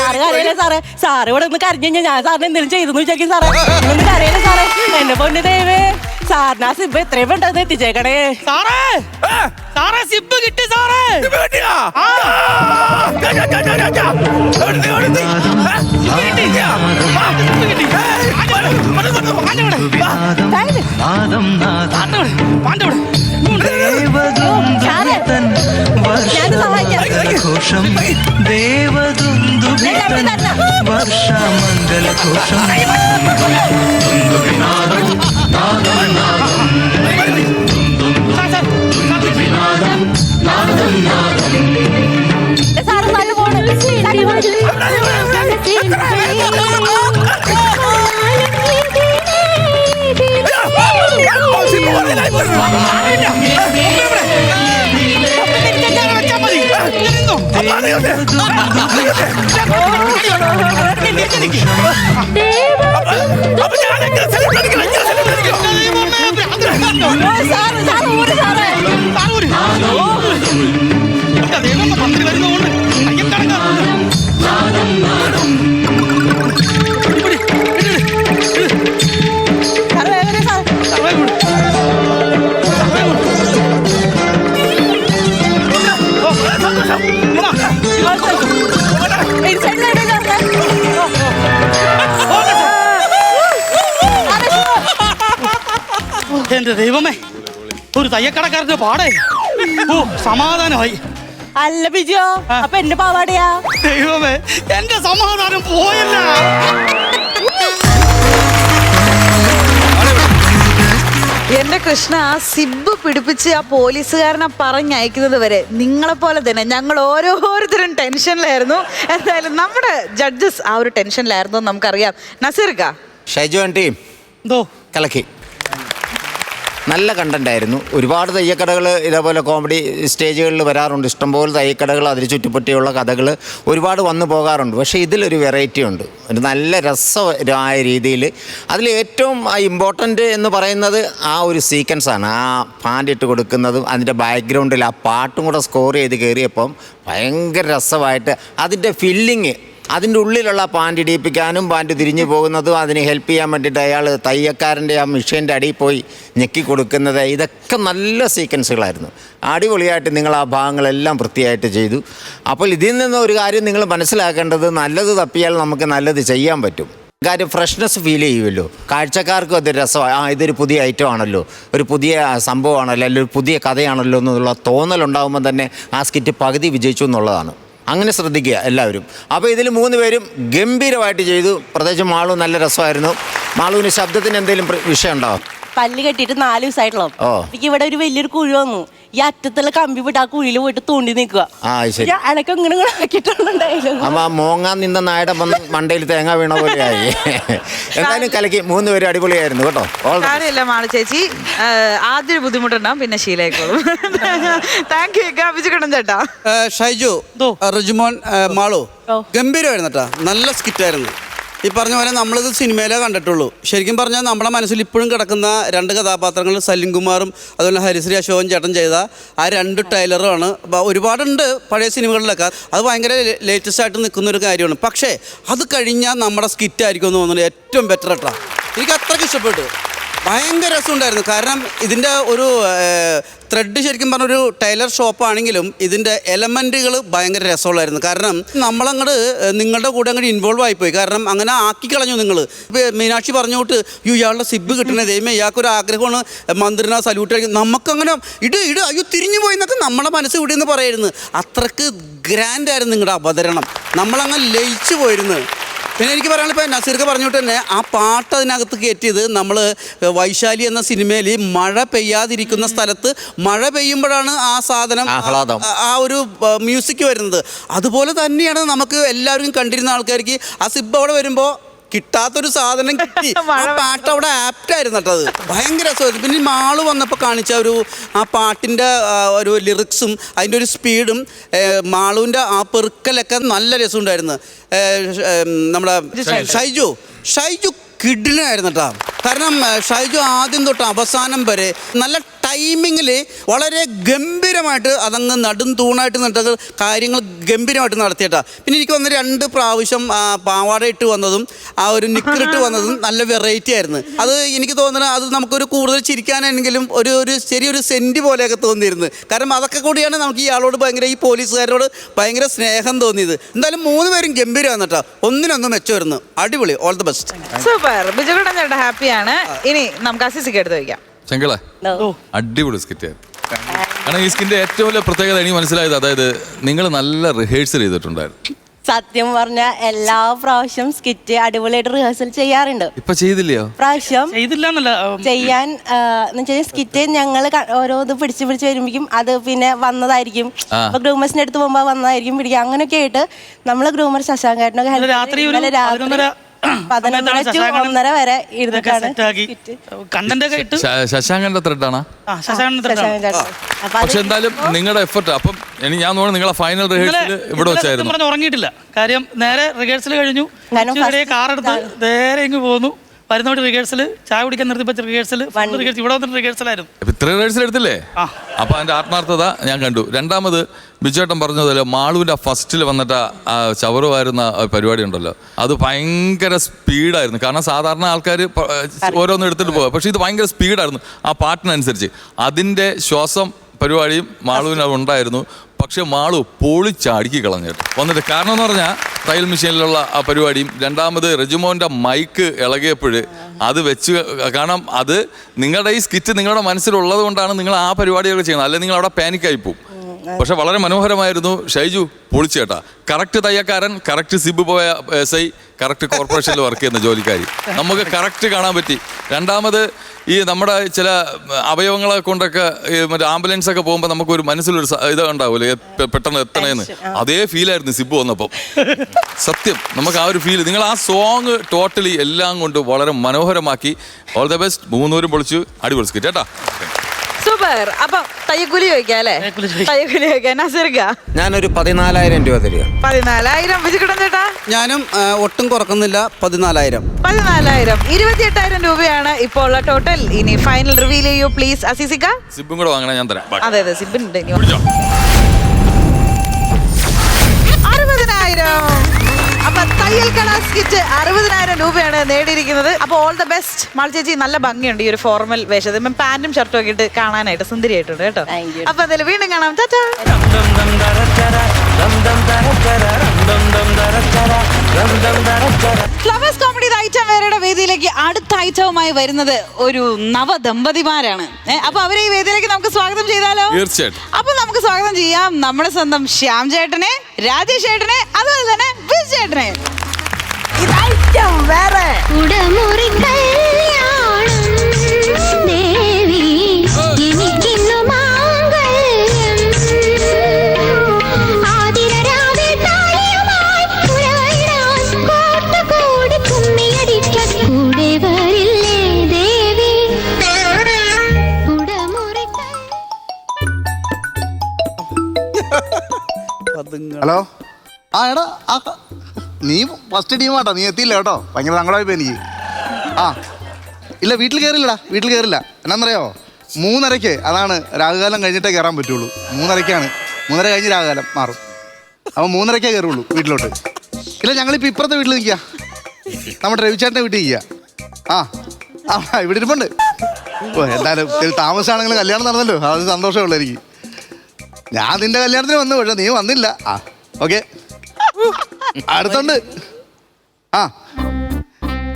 അറിയില്ല സാറേ. സാറ് ഇവിടെ ഒന്ന് കരഞ്ഞു കഴിഞ്ഞാൽ ഞാൻ സാറിന് എന്തെങ്കിലും ചെയ്തെന്ന് വിചാരിക്കും സാറേ. ഒന്ന് കരയില്ല സാറേ. എന്റെ പൊന്നു ദൈവേ, സാറിന് ആ സിബ് എത്രയും പെട്ടെന്ന് എത്തിച്ചേക്കണേ സാറേ. സാറേ, സിബ് കിട്ടി സാറേ. ഘോഷം ദേവദുന്ദുഭിതൻ വർഷമംഗലഘോഷം സാറ് നല്ല പോണ്. മന്ത്രി വരുന്നതുകൊണ്ട് എന്റെ ദൈവമേ, ഒരു തയ്യക്കടക്കാരന്റെ പാടേ. ഓ, സമാധാനമായി. അല്ല ബിജോ, അപ്പൊ എന്റെ പാവാടയാ? ദൈവമേ, എന്റെ സമാധാനം പോയല്ല. എന്റെ കൃഷ്ണ, ആ സിബ് പിടിപ്പിച്ച് ആ പോലീസുകാരനെ പറഞ്ഞയക്കുന്നത് വരെ നിങ്ങളെ പോലെ തന്നെ ഞങ്ങൾ ഓരോരുത്തരും ടെൻഷനിലായിരുന്നു. എന്തായാലും നമ്മുടെ ജഡ്ജസ് ആ ഒരു ടെൻഷനിലായിരുന്നു നമുക്കറിയാം. നസീർക്ക, ഷൈജു ആൻറ്റി എന്തോ കലക്കി. നല്ല കണ്ടന്റ് ആയിരുന്നു. ഒരുപാട് തയ്യക്കടകൾ ഇതേപോലെ കോമഡി സ്റ്റേജുകളിൽ വരാറുണ്ട്. ഇഷ്ടംപോലെ തയ്യക്കടകൾ, അതിന് ചുറ്റിപ്പറ്റിയുള്ള കഥകൾ ഒരുപാട് വന്നു പോകാറുണ്ട്. പക്ഷേ ഇതിലൊരു വെറൈറ്റി ഉണ്ട്, ഒരു നല്ല രസമായ രീതിയിൽ. അതിൽ ഏറ്റവും ഇമ്പോർട്ടൻ്റ് എന്ന് പറയുന്നത് ആ ഒരു സീക്വൻസാണ്. ആ പാൻറ് ഇട്ട് കൊടുക്കുന്നതും അതിൻ്റെ ബാക്ക്ഗ്രൗണ്ടിൽ ആ പാട്ടും കൂടെ സ്കോർ ചെയ്ത് കയറിയപ്പം ഭയങ്കര രസമായിട്ട് അതിൻ്റെ ഫില്ലിങ്, അതിൻ്റെ ഉള്ളിലുള്ള പാൻറ് ഇടിയിപ്പിക്കാനും പാൻറ് തിരിഞ്ഞു പോകുന്നതും അതിന് ഹെൽപ്പ് ചെയ്യാൻ വേണ്ടിയിട്ട് അയാൾ തയ്യക്കാരൻ്റെ ആ മെഷീൻ്റെ അടിയിൽ പോയി ഞെക്കി കൊടുക്കുന്നത്, ഇതൊക്കെ നല്ല സീക്വൻസുകളായിരുന്നു. അടിപൊളിയായിട്ട് നിങ്ങൾ ആ ഭാഗങ്ങളെല്ലാം വൃത്തിയായിട്ട് ചെയ്തു. അപ്പോൾ ഇതിൽ നിന്ന് ഒരു കാര്യം നിങ്ങൾ മനസ്സിലാക്കേണ്ടത്, നല്ലത് തപ്പിയാൽ നമുക്ക് നല്ലത് ചെയ്യാൻ പറ്റും. കാര്യം ഫ്രഷ്നെസ് ഫീൽ ചെയ്യുമല്ലോ, കാഴ്ചക്കാർക്കും അത് രസമാണ്. ഇതൊരു പുതിയ ഐറ്റം ആണല്ലോ, ഒരു പുതിയ സംഭവമാണല്ലോ, അല്ലെങ്കിൽ ഒരു പുതിയ കഥയാണല്ലോ എന്നുള്ള തോന്നലുണ്ടാകുമ്പോൾ തന്നെ ആ സ്കിറ്റ് പകുതി വിജയിച്ചു എന്നുള്ളതാണ്. അങ്ങനെ ശ്രദ്ധിക്കുക എല്ലാവരും. അപ്പോൾ ഇതിൽ 3 പേരും ഗംഭീരമായിട്ട് ചെയ്തു. പ്രത്യേകിച്ച് മാളു നല്ല രസമായിരുന്നു. മാളുവിന് ശബ്ദത്തിന് എന്തെങ്കിലും വിഷയം ഉണ്ടാവും? പല്ല് കെട്ടിയിട്ട് 4 ദിവസമായിട്ടുള്ളൂ. എനിക്ക് ഇവിടെ ഒരു വലിയൊരു കുഴി വന്നു. ഈ അറ്റത്തുള്ള കമ്പി വിട്ട് ആ കുഴിയിൽ പോയിട്ട് തോണ്ടി നിൽക്കുക. അടക്ക ഇങ്ങനെ ആക്കിയിട്ടുണ്ടായിരുന്നു. അപ്പൊ മോങ്ങാൻ നിന്ന നായുടെ മണ്ടയിൽ തേങ്ങ വീണ പോലെയായി. എന്തായാലും കലക്കി 3 പേരും അടിപൊളിയായിരുന്നു കേട്ടോ. കാര്യമില്ല മാളു ചേച്ചി, ആദ്യം ബുദ്ധിമുട്ടുണ്ടാവും, പിന്നെ ശീലമായിക്കോളും. താങ്ക് യു വിജുകണ്ണൻ ചേട്ടാ. ഷൈജു, റിജുമോൻ, മാളു ഗംഭീരമായിരുന്നു കേട്ടാ. നല്ല സ്കിറ്റായിരുന്നു. ഈ പറഞ്ഞ പോലെ നമ്മളിത് സിനിമയിലേ കണ്ടിട്ടുള്ളൂ. ശരിക്കും പറഞ്ഞാൽ നമ്മുടെ മനസ്സിൽ ഇപ്പോഴും കിടക്കുന്ന 2 കഥാപാത്രങ്ങൾ സലിംകുമാറും അതുപോലെ ഹരിശ്രീ അശോകൻ ചേട്ടൻ ചെയ്ത ആ 2 ടൈലറുമാണ്. ഒരുപാടുണ്ട് പഴയ സിനിമകളിലൊക്കെ. അത് ഭയങ്കര ലേറ്റസ്റ്റ് ആയിട്ട് നിൽക്കുന്ന ഒരു കാര്യമാണ്. പക്ഷേ അത് കഴിഞ്ഞാൽ നമ്മുടെ സ്കിറ്റായിരിക്കും എന്ന് തോന്നുന്നത് ഏറ്റവും ബെറ്റർ കേട്ടോ. എനിക്ക് അത്രയ്ക്ക് ഇഷ്ടപ്പെട്ടു. ഭയങ്കര രസമുണ്ടായിരുന്നു. കാരണം ഇതിൻ്റെ ഒരു ത്രെഡ് ശരിക്കും പറഞ്ഞൊരു ടൈലർ ഷോപ്പാണെങ്കിലും ഇതിൻ്റെ എലമെൻറ്റുകൾ ഭയങ്കര രസമുള്ളായിരുന്നു. കാരണം നമ്മളങ്ങോട്ട് നിങ്ങളുടെ കൂടെ അങ്ങോട്ട് ഇൻവോൾവ് ആയിപ്പോയി. കാരണം അങ്ങനെ ആക്കി കളഞ്ഞു നിങ്ങൾ. മീനാക്ഷി പറഞ്ഞോട്ട് ഇയാളുടെ സിബ് കിട്ടണേ ദൈവമേ, ഇയാൾക്കൊരു ആഗ്രഹമാണ് മന്ത്രിനെ സല്യൂട്ട് അടിക്കുന്നത്. നമുക്കങ്ങനെ ഇട് അയ്യോ തിരിഞ്ഞു പോയി എന്നൊക്കെ നമ്മളെ മനസ്സ് ഇവിടെയെന്ന് പറയായിരുന്നു. അത്രക്ക് ഗ്രാൻഡായിരുന്നു നിങ്ങളുടെ അവതരണം. നമ്മളങ്ങനെ ലയിച്ചു പോയിരുന്നു. പിന്നെ എനിക്ക് പറയാനുള്ള ഇപ്പോൾ നസീർക്ക് പറഞ്ഞിട്ട് തന്നെ ആ പാട്ട് അതിനകത്ത് കയറ്റിയത് നമ്മൾ വൈശാലി എന്ന സിനിമയിൽ മഴ പെയ്യാതിരിക്കുന്ന സ്ഥലത്ത് മഴ പെയ്യുമ്പോഴാണ് ആ സാധനം ആ ഒരു മ്യൂസിക് വരുന്നത്. അതുപോലെ തന്നെയാണ് നമുക്ക് എല്ലാവരും കണ്ടിരുന്ന ആൾക്കാർക്ക് ആ സിബ് അവിടെ വരുമ്പോൾ കിട്ടാത്തൊരു സാധനം കിട്ടി. ആ പാട്ട് അവിടെ ആപ്റ്റായിരുന്നു കേട്ടോ. അത് ഭയങ്കര രസമായിരുന്നു. പിന്നെ മാള് വന്നപ്പോൾ കാണിച്ച ആ പാട്ടിൻ്റെ ഒരു ലിറിക്സും അതിൻ്റെ ഒരു സ്പീഡും മാളുവിൻ്റെ ആ പെറുക്കലൊക്കെ നല്ല രസമുണ്ടായിരുന്നു. നമ്മുടെ ഷൈജു കിഡിലായിരുന്നു കേട്ടോ. കാരണം ഷൈജു ആദ്യം തൊട്ട് അവസാനം വരെ നല്ല ടൈമിങ്ങിൽ വളരെ ഗംഭീരമായിട്ട് അതങ്ങ് നടും തൂണായിട്ട് നിന്നിട്ട് കാര്യങ്ങൾ ഗംഭീരമായിട്ട് നടത്തിയിട്ടാ. പിന്നെ എനിക്ക് വന്ന് 2 പ്രാവശ്യം പാവാട ഇട്ട് വന്നതും ആ ഒരു നിക്കറിട്ട് വന്നതും നല്ല വെറൈറ്റി ആയിരുന്നു. അത് എനിക്ക് തോന്നുന്നത് അത് നമുക്കൊരു കൂടുതൽ ചിരിക്കാനെങ്കിലും ഒരു ചെറിയൊരു സെൻറ്റ് പോലെയൊക്കെ തോന്നിയിരുന്നു. കാരണം അതൊക്കെ കൂടിയാണ് നമുക്ക് ഇയാളോട് ഭയങ്കര ഈ പോലീസുകാരോട് ഭയങ്കര സ്നേഹം തോന്നിയത്. എന്തായാലും 3 പേരും ഗംഭീരമാണ് കേട്ടോ. ഒന്നിനൊന്നും മെച്ചമായിരുന്നു. അടിപൊളി. All the best. സൂപ്പർ. ബിജുകണ്ണൻ ചേട്ടാ ഹാപ്പിയാണ്. ഇനി നമുക്ക് അസിസിക്ക് എടുത്ത് വയ്ക്കാം. ചെങ്കള അടിപൊളി സ്കിറ്റ്. കാരണം ഈ സ്കിന്റെ ഏറ്റവും വലിയ പ്രത്യേകത എനിക്ക് മനസ്സിലായത്, അതായത് നിങ്ങൾ നല്ല റിഹേഴ്സൽ ചെയ്തിട്ടുണ്ടായിരുന്നു. സത്യം പറഞ്ഞ എല്ലാ പ്രാവശ്യം സ്കിറ്റ് അടിപൊളിയായിട്ട് റിഹേഴ്സൽ ചെയ്യാറുണ്ട്. ഇപ്പൊ ചെയ്തില്ലയോ? പ്രാവശ്യം ചെയ്യാൻ സ്കിറ്റ് ഞങ്ങൾ ഓരോ ഇത് പിടിച്ച് വരുമ്പോഴേക്കും അത് പിന്നെ വന്നതായിരിക്കും. അപ്പൊ ഗ്രൂമേഴ്സിന്റെ അടുത്ത് പോകുമ്പോ വന്നതായിരിക്കും പിടിക്കുക. അങ്ങനെയൊക്കെ ആയിട്ട് നമ്മള് ഗ്രൂമർ ശശാങ്കേട്ടനൊക്കെ രാത്രി 11:30 വരെ ശശാങ്കന്റെ ത്രെഡാണ്. പക്ഷെ എന്തായാലും നിങ്ങളുടെ എഫർട്ട്. അപ്പം ഞാൻ തോന്നുന്നു നിങ്ങളെ ഫൈനൽ റിഹേഴ്സൽ ഇവിടെ വെച്ചായിരുന്നു. ഉറങ്ങിയിട്ടില്ല. കാര്യം നേരെ റിഹേഴ്സൽ കഴിഞ്ഞു, കാറെടുത്ത് നേരെ ഇങ്ങ് പോന്നു. വരുന്നോട്ട് റിഹേഴ്സൽ, ചായ കുടിക്കാൻ നിർത്തിപ്പച്ച റിഹേഴ്സൽ, ഇവിടെ വന്നിട്ട് റിഹേഴ്സലായിരുന്നു. ഇത്ര റിഹേഴ്സൽ എടുത്തില്ലേ? അപ്പൊ അതിന്റെ ആത്മാർത്ഥത ഞാൻ കണ്ടു. രണ്ടാമത് ബിജുവേട്ടൻ പറഞ്ഞതല്ലോ, മാളുവിന്റെ ഫസ്റ്റിൽ വന്നിട്ട് ആ ചവറുമായിരുന്ന പരിപാടി ഉണ്ടല്ലോ, അത് ഭയങ്കര സ്പീഡായിരുന്നു. കാരണം സാധാരണ ആൾക്കാർ ഓരോന്നും എടുത്തിട്ട് പോവുക, പക്ഷെ ഇത് ഭയങ്കര സ്പീഡായിരുന്നു ആ പാട്ടിനനുസരിച്ച്. അതിന്റെ ശ്വാസം പരിപാടിയും മാളുവിന് ഉണ്ടായിരുന്നു. പക്ഷെ മാളു പൊളിച്ചടുക്കി കളഞ്ഞിട്ട് വന്നിട്ട്. കാരണം എന്ന് പറഞ്ഞാൽ തയ്യൽ മെഷീനിലുള്ള ആ പരിപാടിയും, രണ്ടാമത് റെജിമോൻ്റെ മൈക്ക് ഇളകിയപ്പോൾ അത് വെച്ച്. കാരണം അത് നിങ്ങളുടെ ഈ സ്കിറ്റ് നിങ്ങളുടെ മനസ്സിലുള്ളത് കൊണ്ടാണ് നിങ്ങൾ ആ പരിപാടികൾ ചെയ്യുന്നത്. അല്ലെങ്കിൽ നിങ്ങൾ അവിടെ പാനിക്കായി പോകും. പക്ഷെ വളരെ മനോഹരമായിരുന്നു. ഷൈജു പൊളിച്ചേട്ടാ. കറക്റ്റ് തയ്യക്കാരൻ, കറക്റ്റ് സിബ് പോയ SI, കറക്റ്റ് കോർപ്പറേഷനിൽ വർക്ക് ചെയ്യുന്ന ജോലിക്കാരി, നമുക്ക് കറക്റ്റ് കാണാൻ പറ്റി. രണ്ടാമത് ഈ നമ്മുടെ ചില അവയവങ്ങളെ കൊണ്ടൊക്കെ മറ്റേ ആംബുലൻസ് ഒക്കെ പോകുമ്പോൾ നമുക്കൊരു മനസ്സിലൊരു ഇത് ഉണ്ടാവില്ലേ, പെട്ടെന്ന് എത്തണേന്ന്. അതേ ഫീലായിരുന്നു സിബ് വന്നപ്പം. സത്യം, നമുക്ക് ആ ഒരു ഫീൽ. നിങ്ങൾ ആ സോങ് ടോട്ടലി എല്ലാം കൊണ്ട് വളരെ മനോഹരമാക്കി. All the best. 3 പേരും പൊളിച്ചു. അടിപൊളി സ്കിറ്റ് കേട്ടാ. സൂപ്പർ. അപ്പൊ തയ്യക്കൂലി ചോദിക്കാം അല്ലേ? തയ്യക്കൂലി ചോദിക്കാം. നസീർക്ക? ഞാനൊരു 14,000 രൂപ തരിക. 14,000. ബിജുകണ്ണൻ ചേട്ടാ? ഞാനും ഒട്ടും കുറക്കുന്നില്ല. 14,000. 28,000 രൂപയാണ് ഇപ്പോൾ ഉള്ള ടോട്ടൽ. ഇനി ഫൈനൽ റിവീൽ ചെയ്യൂ പ്ലീസ്. അസീസിക്ക? സിബും കൂടെ വാങ്ങണേ, ഞാൻ തരാം. അതെ സിബിനുണ്ട്. 60,000. അപ്പൊ തയ്യൽ കട സ്കിറ്റ് 60,000 രൂപയാണ് നേടിയിരിക്കുന്നത്. അപ്പൊ ഓൾ ദ ബെസ്റ്റ്. മാൾ ചേച്ചി, നല്ല ഭംഗിയുണ്ട് ഈ ഒരു ഫോർമൽ വേഷത്തിൽ. പാന്റും ഷർട്ടും ഒക്കെ ഇട്ട് കാണാനായിട്ട് സുന്ദരിയായിട്ടുണ്ട് കേട്ടോ. അപ്പൊ എന്തായാലും വീണ്ടും കാണാം. ടാറ്റാ. ഫ്ലവേഴ്സ് കോമഡി നൈറ്റ് അടുത്ത ഐറ്റവുമായി വരുന്നത് ഒരു നവദമ്പതിമാരാണ്. അപ്പൊ അവരെ ഈ വേദിയിലേക്ക് നമുക്ക് സ്വാഗതം ചെയ്താലോ? തീർച്ചയായിട്ടും. അപ്പൊ നമുക്ക് സ്വാഗതം ചെയ്യാം നമ്മുടെ സ്വന്തം ശ്യാം ചേട്ടനെ, രാജേഷ് ചേട്ടനെ, അതുപോലെ തന്നെ ബിജു ചേട്ടനെ. വേറെ ഹലോ. ആ എടാ, നീ ഫസ്റ്റ് ടീമാട്ടോ, നീ എത്തിയില്ല കേട്ടോ. ഭയങ്കര സങ്കടമായി പോയി എനിക്ക്. ആ ഇല്ല, വീട്ടിൽ കയറില്ല. എന്നാന്നറിയോ, 3:30 അതാണ് രാഹുകാലം കഴിഞ്ഞിട്ടേ കയറാൻ പറ്റുള്ളൂ. 3:30 3:30 കഴിഞ്ഞ് രാഹുകാലം മാറും. അപ്പോൾ 3:30 കയറുള്ളൂ വീട്ടിലോട്ട്. ഇല്ല, ഞങ്ങളിപ്പോൾ ഇപ്പുറത്തെ വീട്ടിൽ നിൽക്കുക, നമ്മുടെ രവിചേട്ടൻ്റെ വീട്ടിൽ നിൽക്കുക. ആ ഇവിടെ ഇരിപ്പുണ്ട്. ഓ എന്തായാലും താമസമാണെങ്കിലും കല്യാണം നടന്നല്ലോ, അത് സന്തോഷമുള്ളൂ എനിക്ക്. ഞാൻ നിന്റെ കല്യാണത്തിന് വന്നു, പക്ഷെ നീ വന്നില്ല. ഓക്കെ, അടുത്തുണ്ട്.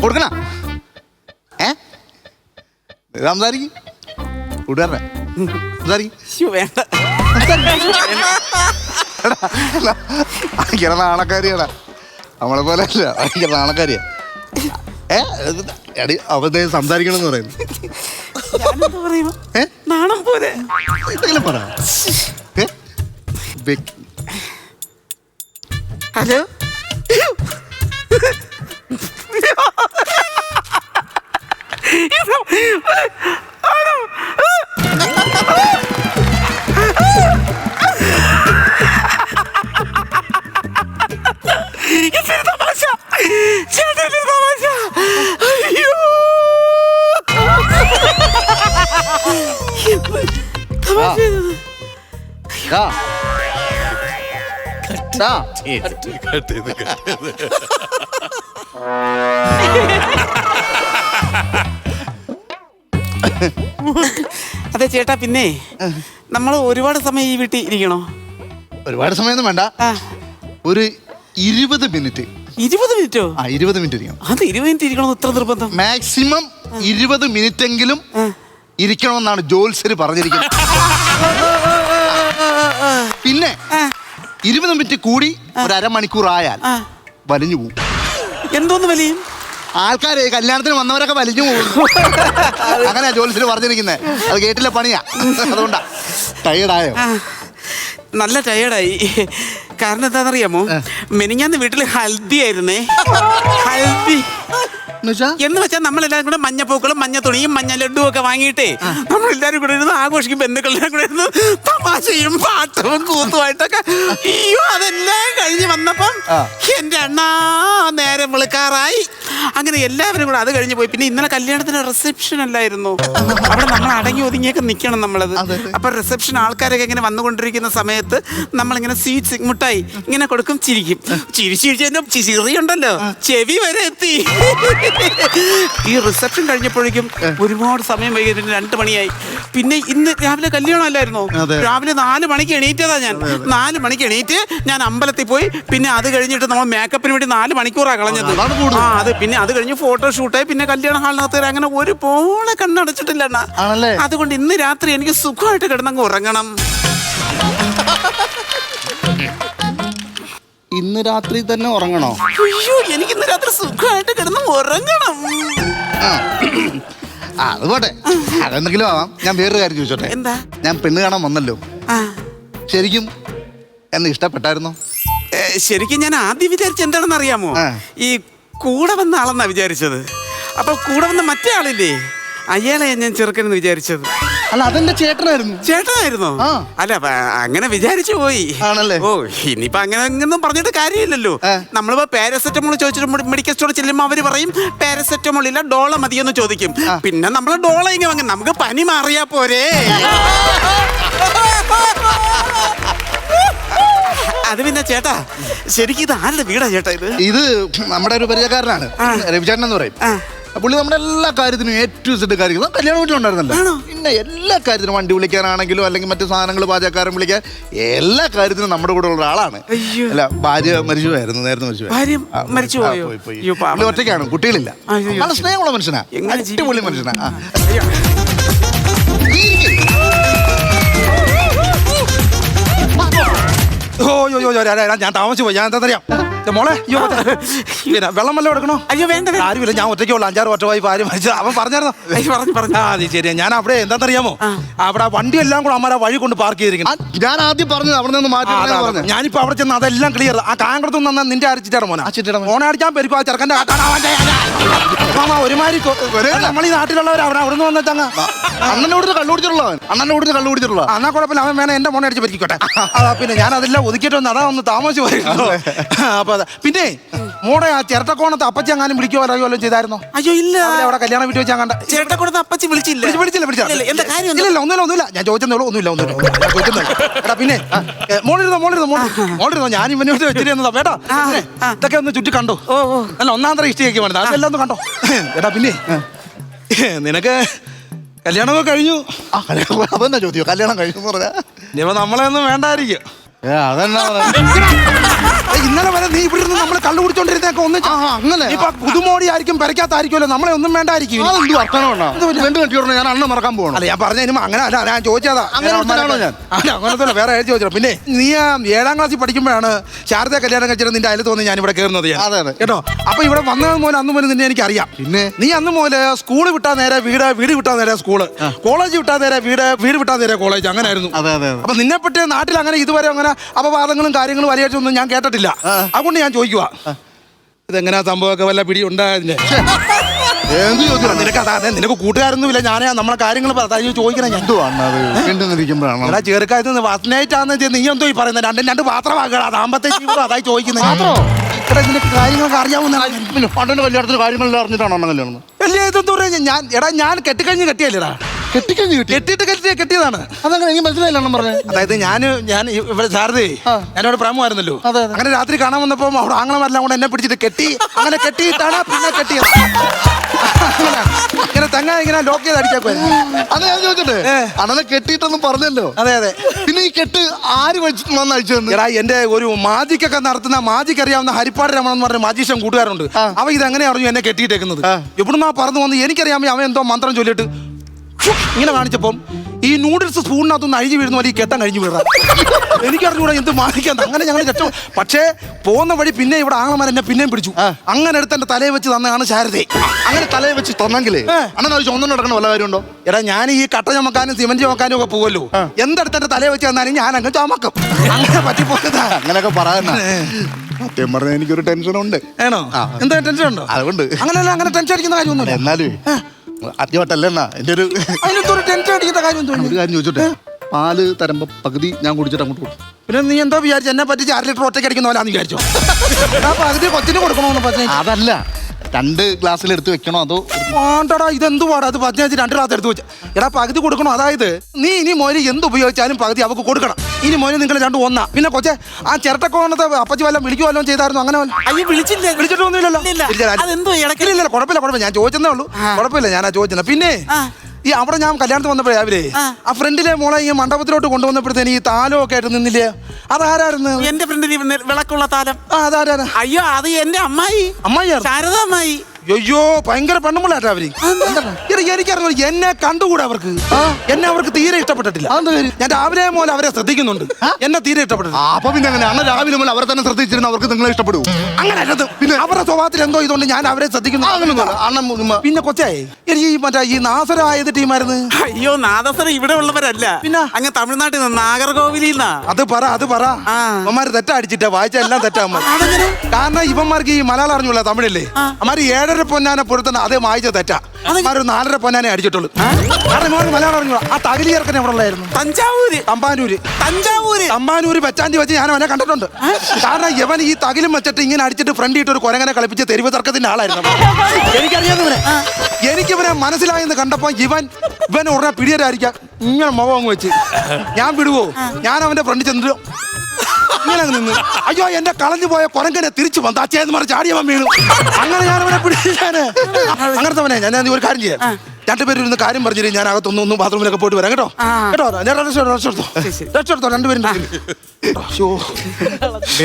കൊടുക്കണ സംസാരിക്കും കൂട്ടുകാരനെ ഭയങ്കര നാണക്കാരിയാടാ, നമ്മളെ പോലെ അല്ല, ഭയങ്കര നാണക്കാരിയാ. അവധ സംസാരിക്കണമെന്ന് പറയുന്നു. എന്തെങ്കിലും പറ. ഹലോ, അതെ ചേട്ടാ, പിന്നെ നമ്മൾ ഒരുപാട് സമയം ഈ വീട്ടിൽ ഇരിക്കണോ? ഒരുപാട് സമയമൊന്നും വേണ്ട, ഒരു 20 മിനിറ്റ്. 20 മിനിറ്റോ? 20 മിനിറ്റ് ഇരിക്കണം. അത് 20 മിനിറ്റ് ഇരിക്കണോ ഇത്ര നിർബന്ധം? മാക്സിമം 20 മിനിറ്റെങ്കിലും ഇരിക്കണമെന്നാണ് ജോത്സ്യര് പറഞ്ഞിരിക്കുന്നത്. പിന്നെ 20 മിനിറ്റ് കൂടി ഒരു അരമണിക്കൂർ ആയാൽ വലിഞ്ഞു പോകും. എന്തോന്ന് വലിയും? ആൾക്കാരെ കല്യാണത്തിന് വന്നവരൊക്കെ വലിഞ്ഞു പോകും. അങ്ങനെയാ ജോത്സ്യര് പറഞ്ഞിരിക്കുന്നത്. അത് കേട്ടില്ല പണിയാ, അതുകൊണ്ടാ. ടയേർഡായോ? നല്ല ടയേർഡായി. കാരണം എന്താണെന്നറിയാമോ, മെനിഞ്ഞാന്ന് വീട്ടിൽ ഹൽദി ആയിരുന്നേ. ഹൽദി എന്ന് വെച്ചാൽ നമ്മളെല്ലാരും കൂടെ മഞ്ഞപ്പൂക്കളും മഞ്ഞ തുണിയും മഞ്ഞ ലഡുവും ഒക്കെ വാങ്ങിയിട്ടേ നമ്മളെല്ലാരും കൂടെ ഇരുന്ന് ആഘോഷിക്കും. ബന്ധുക്കളെല്ലാം കൂടെ ഇരുന്ന് തമാശയും പാട്ടവും കൂത്തുമായിട്ടൊക്കെ. അയ്യോ, അതെല്ലാം കഴിഞ്ഞ് വന്നപ്പം എന്റെ അണ്ണാ നേരം വിളിക്കാറായി. അങ്ങനെ എല്ലാവരും കൂടെ അത് കഴിഞ്ഞ് പോയി. പിന്നെ ഇന്നലെ കല്യാണത്തിന് റിസപ്ഷൻ അല്ലായിരുന്നു, അവിടെ നമ്മൾ അടങ്ങി ഒതുങ്ങിയൊക്കെ നിൽക്കണം നമ്മളത്. അപ്പൊ റിസപ്ഷൻ ആൾക്കാരൊക്കെ ഇങ്ങനെ വന്നുകൊണ്ടിരിക്കുന്ന സമയത്ത് നമ്മളിങ്ങനെ സ്വീറ്റ്സ് മുട്ടായി ഇങ്ങനെ കൊടുക്കും, ചിരിക്കും. ചിരിച്ചിരിച്ചതിന്റെ ചിറിയുണ്ടല്ലോ, ചെവി വരെ എത്തി. ഈ റിസപ്ഷൻ കഴിഞ്ഞപ്പോഴേക്കും ഒരുപാട് സമയം വൈകി, 2 മണിയായി. പിന്നെ ഇന്ന് രാവിലെ കല്യാണം അല്ലായിരുന്നോ? രാവിലെ 4 മണിക്ക് എണീറ്റതാ ഞാൻ. 4 മണിക്ക് എണീറ്റ് ഞാൻ അമ്പലത്തിൽ പോയി. പിന്നെ അത് കഴിഞ്ഞിട്ട് നമ്മൾ മേക്കപ്പിന് വേണ്ടി 4 മണിക്കൂറാണ് കളഞ്ഞത്. അത് പിന്നെ അത് കഴിഞ്ഞ് ഫോട്ടോഷൂട്ടായി. പിന്നെ കല്യാണ ഹാളിനകത്ത് അങ്ങനെ ഒരു പോളെ കണ്ണടച്ചിട്ടില്ല. അതുകൊണ്ട് ഇന്ന് രാത്രി എനിക്ക് സുഖമായിട്ട് കിടന്നങ്ങ് ഉറങ്ങണം. ഇന്ന് രാത്രി തന്നെ ഉറങ്ങണോ? അയ്യോ, എനിക്ക് ഇന്ന് രാത്രി സുഖമായിട്ട് കിടന്ന് ഉറങ്ങണം. അത് പോട്ടെ, അതെന്തെങ്കിലും ആവാം. ഞാൻ വേറൊരു കാര്യം ചോദിച്ചോട്ടെ? എന്താ? ഞാൻ പെണ്ണ് കാണാൻ വന്നല്ലോ, ശരിക്കും എന്നെ ഇഷ്ടപ്പെട്ടായിരുന്നോ? ശരിക്കും ഞാൻ ആദ്യം വിചാരിച്ച എന്താണെന്ന് അറിയാമോ? ഈ കൂടെ വന്ന ആളെന്നാ വിചാരിച്ചത്. അപ്പൊ കൂടെ വന്ന മറ്റേ ആളില്ലേ, അയാളെ ഞാൻ ചെറുക്കനെന്ന് വിചാരിച്ചത്. അല്ല, അതെന്റെ ചേട്ടനായിരുന്നു. ചേട്ടനായിരുന്നോ? അല്ല, അങ്ങനെ വിചാരിച്ചു പോയി. ആണല്ലേ? ഓ, ഇനിയിപ്പോ അങ്ങനെ ഒന്നും പറഞ്ഞിട്ട് കാര്യമില്ലല്ലോ. നമ്മളിപ്പോ പാരസെറ്റമോൾ ചോദിച്ചിട്ട് മെഡിക്കൽ സ്റ്റോറിൽ ചെല്ലുമ്പോൾ അവര് പറയും പാരസെറ്റമോൾ ഇല്ല, ഡോള മതിയെന്ന് ചോദിക്കും. പിന്നെ നമ്മള് ഡോള ഇങ്ങനെ വാങ്ങും, നമുക്ക് പനി മാറിയാ പോരെ. അത് പിന്നെ ചേട്ടാ, ശരിക്കും ഇത് ആരുടെ വീടാ ചേട്ടാ? ഇത് നമ്മുടെ ഒരു പരിചയക്കാരനാണ്, രവിചേട്ടൻ എന്ന് പറയും. പുള്ളി നമ്മുടെ എല്ലാ കാര്യത്തിനും ഏറ്റവും സെറ്റ് കാര്യങ്ങളും കല്യാണ വീട്ടിലുണ്ടായിരുന്നല്ലോ. പിന്നെ എല്ലാ കാര്യത്തിനും വണ്ടി വിളിക്കാനാണെങ്കിലും അല്ലെങ്കിൽ മറ്റു സാധനങ്ങൾ പാചകക്കാരൻ വിളിക്കാൻ എല്ലാ കാര്യത്തിനും നമ്മുടെ കൂടെ ഉള്ള ഒരാളാണ്. അല്ല, ഭാര്യ മരിച്ചുപോയായിരുന്നു, നേരത്തെ മരിച്ചുപോയി. പുള്ളി ഒറ്റയ്ക്കാണ്, കുട്ടികളില്ല. നല്ല സ്നേഹമുള്ള മനുഷ്യനാ, അടിപൊളി മനുഷ്യനാ. ഞാൻ താമസിച്ചു പോയി. ഞാൻ എന്താ അറിയാം മോളെ, അയ്യോ പിന്നെ വെള്ളം വല്ലതും എടുക്കണോ? അയ്യോ വേണ്ട ആരുമില്ല, ഞാൻ ഒറ്റയ്ക്കുള്ള 5-6 ഒറ്റവായി ഭാര്യ മരിച്ചു. അവൻ പറഞ്ഞായിരുന്നു. ആ അത് ശരിയാ. ഞാൻ അവിടെ എന്താണെന്നറിയാമോ, അവിടെ വണ്ടി എല്ലാം കൂടെ അമ്മ വഴി കൊണ്ട് പാർക്ക് ചെയ്തിരിക്കണം. ഞാൻ ആദ്യം പറഞ്ഞത് അവിടെ നിന്ന് മാറ്റി. ഞാനിപ്പോ അവിടെ ചെന്ന് അതെല്ലാം ക്ലിയർ. ആ കാങ്കടത്ത് നിന്ന് നിന്റെ അരച്ചിട്ടാണ് മോനെ അടിച്ചാൻ പെരുക്കും. ആ ചെറുക്കൻ്റെ ഒരുമാതിരി നമ്മൾ ഈ നാട്ടിലുള്ളവർ അവിടെ നിന്ന് വന്നിട്ടങ്ങ് അണ്ണനോട് കള്ളുപിടിച്ചിട്ടുള്ള എന്നാ കുഴപ്പമില്ല. അവൻ വേണം എന്റെ മോനെ അടിച്ച് പറ്റിക്കോട്ടെ. പിന്നെ ഞാൻ അതെല്ലാം ഒതുക്കിയിട്ട് വന്ന് അതാ ഒന്ന് താമസിച്ചു പോയിരുന്നു. അപ്പൊ പിന്നെ മോടെ ആ ചിരട്ടക്കോണത്ത് അപ്പച്ചി എങ്ങാനും വിളിക്കോ അറിയുമല്ലോ ചെയ്തായിരുന്നോ? അയ്യോ ഇല്ല, അവിടെ കല്യാണം വീട്ടിൽ വെച്ചാൽ കണ്ട ചിരട്ടക്കോണത്ത് അപ്പച്ചി വിളിച്ചില്ല. ഇല്ല ഒന്നുമില്ല. ഞാൻ ചോദിച്ചതേ ഉള്ളൂ. ഒന്നുമില്ല. എടാ പിന്നെ മോളിരുന്നോ. ഞാൻ ഇവനോട് വെച്ചിരുന്നതാ. വേട്ടാ ഇതൊക്കെ ഒന്ന് ചുറ്റി കണ്ടോ? അല്ല, ഒന്നാന്തര ഇഷ്ടയൊക്കെ വേണ്ടത് അതെല്ലാം ഒന്ന് കണ്ടോ? എടാ പിന്നെ നിനക്ക് കല്യാണമൊക്കെ കഴിഞ്ഞു. അതെന്നാ ചോദ്യം, കല്യാണം കഴിഞ്ഞു പറഞ്ഞാ ഇനിയിപ്പോ നമ്മളെ ഒന്നും വേണ്ടായിരിക്കും. അതെന്നാ ഇന്നലെ വരെ നീ ഇവിടെ നിന്ന് നമ്മളെ കള്ളു കുടിച്ചോണ്ടിരുന്നേക്കെ ഒന്ന് അങ്ങനെ ഇപ്പൊ പുതുമോടി ആയിരിക്കും പെരക്കാത്തായിരിക്കുമല്ലോ, നമ്മളെ ഒന്നും വേണ്ടായിരിക്കും. ഞാൻ അണ്ണ മറക്കാൻ പോകണം. അല്ല ഞാൻ പറഞ്ഞ അങ്ങനെ അല്ല, ഞാൻ ചോദിച്ചതാ. അങ്ങനത്തെ വേറെ ചോദിച്ചോ. പിന്നെ നീ 7ാം ക്ലാസ്സിൽ പഠിക്കുമ്പോഴാണ് ശാരദ കല്യാണം കഴിച്ചിട്ട് നിന്റെ അയൽ തോന്നി ഞാൻ ഇവിടെ കയറുന്നത് കേട്ടോ. അപ്പൊ ഇവിടെ വന്നത് മുതൽ അന്ന് മുതൽ നിന്നെ എനിക്ക് അറിയാം. പിന്നെ നീ അന്ന് മുതല് സ്കൂള് വിട്ടാ നേരെ വീട് വിട്ടാ നേരെ സ്കൂള്, കോളേജ് വിട്ടാ നേരെ വീട് വിട്ടാ നേരെ കോളേജ്, അങ്ങനെ ആയിരുന്നു. അപ്പൊ നിന്നെ പറ്റി നാട്ടിൽ അങ്ങനെ ഇതുവരെ അങ്ങനെ അപവാദങ്ങളും കാര്യങ്ങളും വലിയൊന്നും ഞാൻ കേട്ടിട്ടില്ല. അതുകൊണ്ട് ഞാൻ ചോദിക്കുക, ഇതെങ്ങനെയാ സംഭവമൊക്കെ വല്ല പിടി ഉണ്ടായതിന്റെ? നിനക്ക് കൂട്ടുകാരൊന്നുമില്ല. ഞാൻ നമ്മളെ കാര്യങ്ങൾ ചോദിക്കണം. ഞാൻ ചെറുക്കായിരുന്നു ഫസ്റ്റ് നീ എന്തോ ഈ പറയുന്നത്? രണ്ട് പാത്രമാക്കണം ദാമ്പത്യ ജീവിതം അതായി ചോദിക്കുന്നത്. നിനക്ക് കാര്യങ്ങളൊക്കെ അറിയാവുന്ന പണ്ടന്റെ കല്യാണത്തിന് കാര്യങ്ങളെല്ലാം അറിഞ്ഞിട്ടാണോ കല്യാണം? ഞാൻ കെട്ടിക്കഴിഞ്ഞ് കെട്ടിയല്ലേടാ. കെട്ടിയതാണ്. അതങ്ങനെ എനിക്ക് മനസ്സിലായില്ല പറഞ്ഞത്. അതായത് ഞാൻ ഇവിടെ സാരഥി ഞാനിവിടെ പ്രേമമായിരുന്നല്ലോ. അങ്ങനെ രാത്രി കാണാൻ വന്നപ്പോ അവിടെ ആങ്ങളമാരെല്ലാം കൂടെ എന്നെ പിടിച്ചിട്ട് കെട്ടി. അങ്ങനെ കെട്ടിയിട്ടാണ് പിന്നെ കെട്ടിയത്. ഇങ്ങനെ തെങ്ങ ഇങ്ങനെ ലോക്ക് ചെയ്ത് അടിച്ചേക്കുവായിരുന്നു. അത് ഞാൻ ചോദിച്ചിട്ട് അണ്ണനെ കെട്ടിയിട്ടൊന്നും പറഞ്ഞല്ലോ. അതെ. പിന്നെ ഈ കെട്ട് ആര് വന്ന് അഴിച്ചു? എന്റെ ഒരു മാജിക്കൊക്കെ നടത്തുന്ന മാജിക്ക് അറിയാവുന്ന ഹരിപ്പാട് രമൺ എന്ന് പറഞ്ഞ മാജീഷ്യൻ കൂട്ടുകാരുണ്ട്. അവ ഇതെങ്ങനെ അറിഞ്ഞു എന്നെ കെട്ടിയിട്ടേക്കുന്നത്? എവിടുന്നാ പറന്നു വന്ന് എനിക്കറിയാമോ. അവൻ എന്തോ മന്ത്രം ചൊല്ലിട്ട് ഇങ്ങനെ കാണിച്ചപ്പം ഈ നൂഡിൽസ് സ്പൂണിനകത്തൊന്ന് അഴിഞ്ഞു വീഴുന്ന പോലെ ഈ കെട്ടം കഴിഞ്ഞു വീഴാം. എനിക്കറിഞ്ഞൂടെ എന്ത് മാറിക്കാന്ന്. അങ്ങനെ ഞങ്ങൾ രക്ഷ. പക്ഷേ പോകുന്ന വഴി പിന്നെ ഇവിടെ ആങ്ങളമാർ എന്നെ പിന്നെയും പിടിച്ചു. അങ്ങനെ എടുത്ത് എന്റെ തലയെ വെച്ച് തന്നതാണ് ശാരദേ. അങ്ങനെ തലയെ വെച്ച് തന്നെങ്കിലേ അണ്ണൻ അത് ചുമന്നു നടക്കണ വല്ല കാര്യമുണ്ടോ? എടാ ഞാൻ ഈ കട്ട ചുമക്കാനും സിമന്റ് ചുമക്കാനും ഒക്കെ പോകുമല്ലോ. എന്തെടുത്ത് എന്റെ തലയെ വെച്ച് തന്നാലും ഞാൻ അങ്ങ് ചുമക്കും. അങ്ങനെ പറ്റിപ്പോയതാ. അങ്ങനെയൊക്കെ പറയാ. സത്യം പറഞ്ഞാൽ എനിക്കൊരു ടെൻഷനുണ്ട്. ആണോ? എന്താ ടെൻഷൻ ഉണ്ടോ? അതുകൊണ്ട് അങ്ങനെയല്ല, അങ്ങനെ ടെൻഷൻ അടിക്കുന്ന കാര്യമൊന്നുമില്ല. എന്നാലും ആദ്യമായിട്ടല്ലേ എന്റെ ഒരു ടെൻഷൻ അടിക്കുന്ന കാര്യം ഒരു കാര്യം ചോദിച്ചോട്ടെ. പാല് തരുമ്പോ പകുതി ഞാൻ കുടിച്ചിട്ട് അങ്ങോട്ട് കൊടുക്കും. പിന്നെ നീ എന്തോ വിചാരിച്ചു എന്നെ പറ്റി 6 ലിറ്റർ ഒറ്റയ്ക്ക് അടിക്കുന്ന പോലാന്ന് വിചാരിച്ചോ? പകുതി കൊച്ചിന് കൊടുക്കണോന്ന് പറഞ്ഞു. അതല്ല, 2 ഗ്ലാസ്സിൽ എടുത്ത് വെക്കണോ അതോ? വേണ്ടടാ, ഇതെന്ത് പാടാ? അത് 15 2 ഗ്ലാസ് എടുത്ത് വെച്ച. എടാ പകുതി കൊടുക്കണോ? അതായത് നീ ഇനി മോന് എന്ത് ഉപയോഗിച്ചാലും പകുതി അവക്ക് കൊടുക്കണം. ഇനി മോന് നിങ്ങൾ 2 ഒന്നാ. പിന്നെ കൊച്ചെ ആ ചിരട്ടക്കോണത്തെ അപ്പച്ചി വല്ലതും വിളിക്കുവല്ലോ ചെയ്തായിരുന്നു? അങ്ങനെ വിളിച്ചിട്ടൊന്നുമില്ലല്ലോ. കുഴപ്പമില്ല. ഞാൻ ചോദിച്ചതേ ഉള്ളൂ. കുഴപ്പമില്ല, ഞാനാ ചോദിച്ചത്. പിന്നെ ഈ അവിടെ ഞാൻ കല്യാണത്തിന് വന്നപ്പോഴേ അവര് ആ ഫ്രണ്ടിലെ മോളെ ഈ മണ്ഡപത്തിലോട്ട് കൊണ്ടുവന്നപ്പോഴത്തേന് ഈ താലം ഒക്കെ ആയിട്ട് നിന്നില്ലേ? അതാരായിരുന്നു? എന്റെ ഫ്രണ്ടിൽ വിളക്കുള്ള താലം. അതാരാണ്? അയ്യോ അത് എന്റെ അമ്മായി ശാരദ അമ്മായി. അയ്യോ ഭയങ്കര പെണ്ണുമ്പിള്ളാട്ടാ അവര്. എനിക്കറിഞ്ഞു എന്നെ കണ്ടുകൂടെ അവർക്ക്. എന്നെ അവർക്ക് തീരെ ഇഷ്ടപ്പെട്ടിട്ടില്ല. ഞാൻ രാവിലെ പോലെ അവരെ ശ്രദ്ധിക്കുന്നുണ്ട്. എന്നെ തീരെ ഇഷ്ടപ്പെട്ടില്ല. അപ്പൊ പിന്നെ അങ്ങനെ അണ്ണ രാവിലെ പോലെ അവരെ തന്നെ ശ്രദ്ധിച്ചിരുന്ന അവർക്ക് നിങ്ങളെ ഇഷ്ടപ്പെടും. അങ്ങനെ അല്ലത്. പിന്നെ അവരുടെ സ്വഭാവത്തിൽ എന്തോ ഇതുകൊണ്ട് ഞാൻ അവരെ ശ്രദ്ധിക്കുന്നു. പിന്നെ കൊച്ചേ എനിക്ക് മറ്റേ ഈ നാസരായത് ടീമായിരുന്നു. അയ്യോ നാദസര ഇവിടെ ഉള്ളവരല്ല. പിന്നെ അങ്ങ് തമിഴ്നാട്ടിൽ നിന്ന് നാഗർകോവിലിൽ. അത് പറ ഇവന്മാര് തെറ്റടിച്ചിട്ടാ വായിച്ച എല്ലാം തെറ്റാ. കാരണം ഇവന്മാർക്ക് ഈ മലയാളം അറിഞ്ഞൂല, തമിഴല്ലേ. അമാര് 7.5 പൊന്നാനെ പൊരുത്തന്നെ അതേ വായിച്ച തെറ്റാ. അമാര് 4.5 പൊന്നാനെ അടിച്ചിട്ടുള്ളൂ. കാരണം ഇവർക്ക് മലയാളം അറിഞ്ഞൂല. ആ തകലി ചേർക്കൻ എവിടെ ഉള്ളായിരുന്നു? തമ്പാനൂര് വെച്ചാണ്ടി വെച്ച് ഞാൻ അവനെ കണ്ടിട്ടുണ്ട്. കാരണം ഇവൻ ഈ തകിലും വെച്ചിട്ട് ഇങ്ങനെ അടിച്ചിട്ട് ഫ്രണ്ട് ഇട്ട് ഒരു കൊരങ്ങനെ കളിപ്പിച്ച് തെരുവ് തർക്കത്തിന്റെ ആളായിരുന്നു. എനിക്കറിയാവുന്നവനെ. എനിക്കിവനെ മനസ്സിലായെന്ന് കണ്ടപ്പോ ഇവൻ ഉടനെ പിടിയരായിരിക്കാം ഇങ്ങനെ മുഖം അങ്ങ് വെച്ച് ഞാൻ വിടുവോ? ഞാൻ അവന്റെ ഫ്രണ്ട് ചെന്നിട്ട് ഇങ്ങനെ അങ്ങ് നിന്ന് അയ്യോ എന്റെ കളഞ്ഞു പോയ കുരങ്ങനെ തിരിച്ചു വന്നു അച്ഛന്ന് പറഞ്ഞ് ചാടിയവൻ വീണു. അങ്ങനെ ഞാൻ അവനെ പിടിച്ചാണ്. അങ്ങനത്തെ ഞാൻ ഒരു കാര്യം ചെയ്യാം. രണ്ടുപേരും ഇരുന്ന് കാര്യം പറഞ്ഞിട്ട് ഞാൻ അകത്തൊന്ന് ബാത്റൂമിലൊക്കെ പോയിട്ട് വരാം കേട്ടോ. കേട്ടോ ഞാൻ റെസ്റ്റ് എടുത്തോ രണ്ടുപേരും.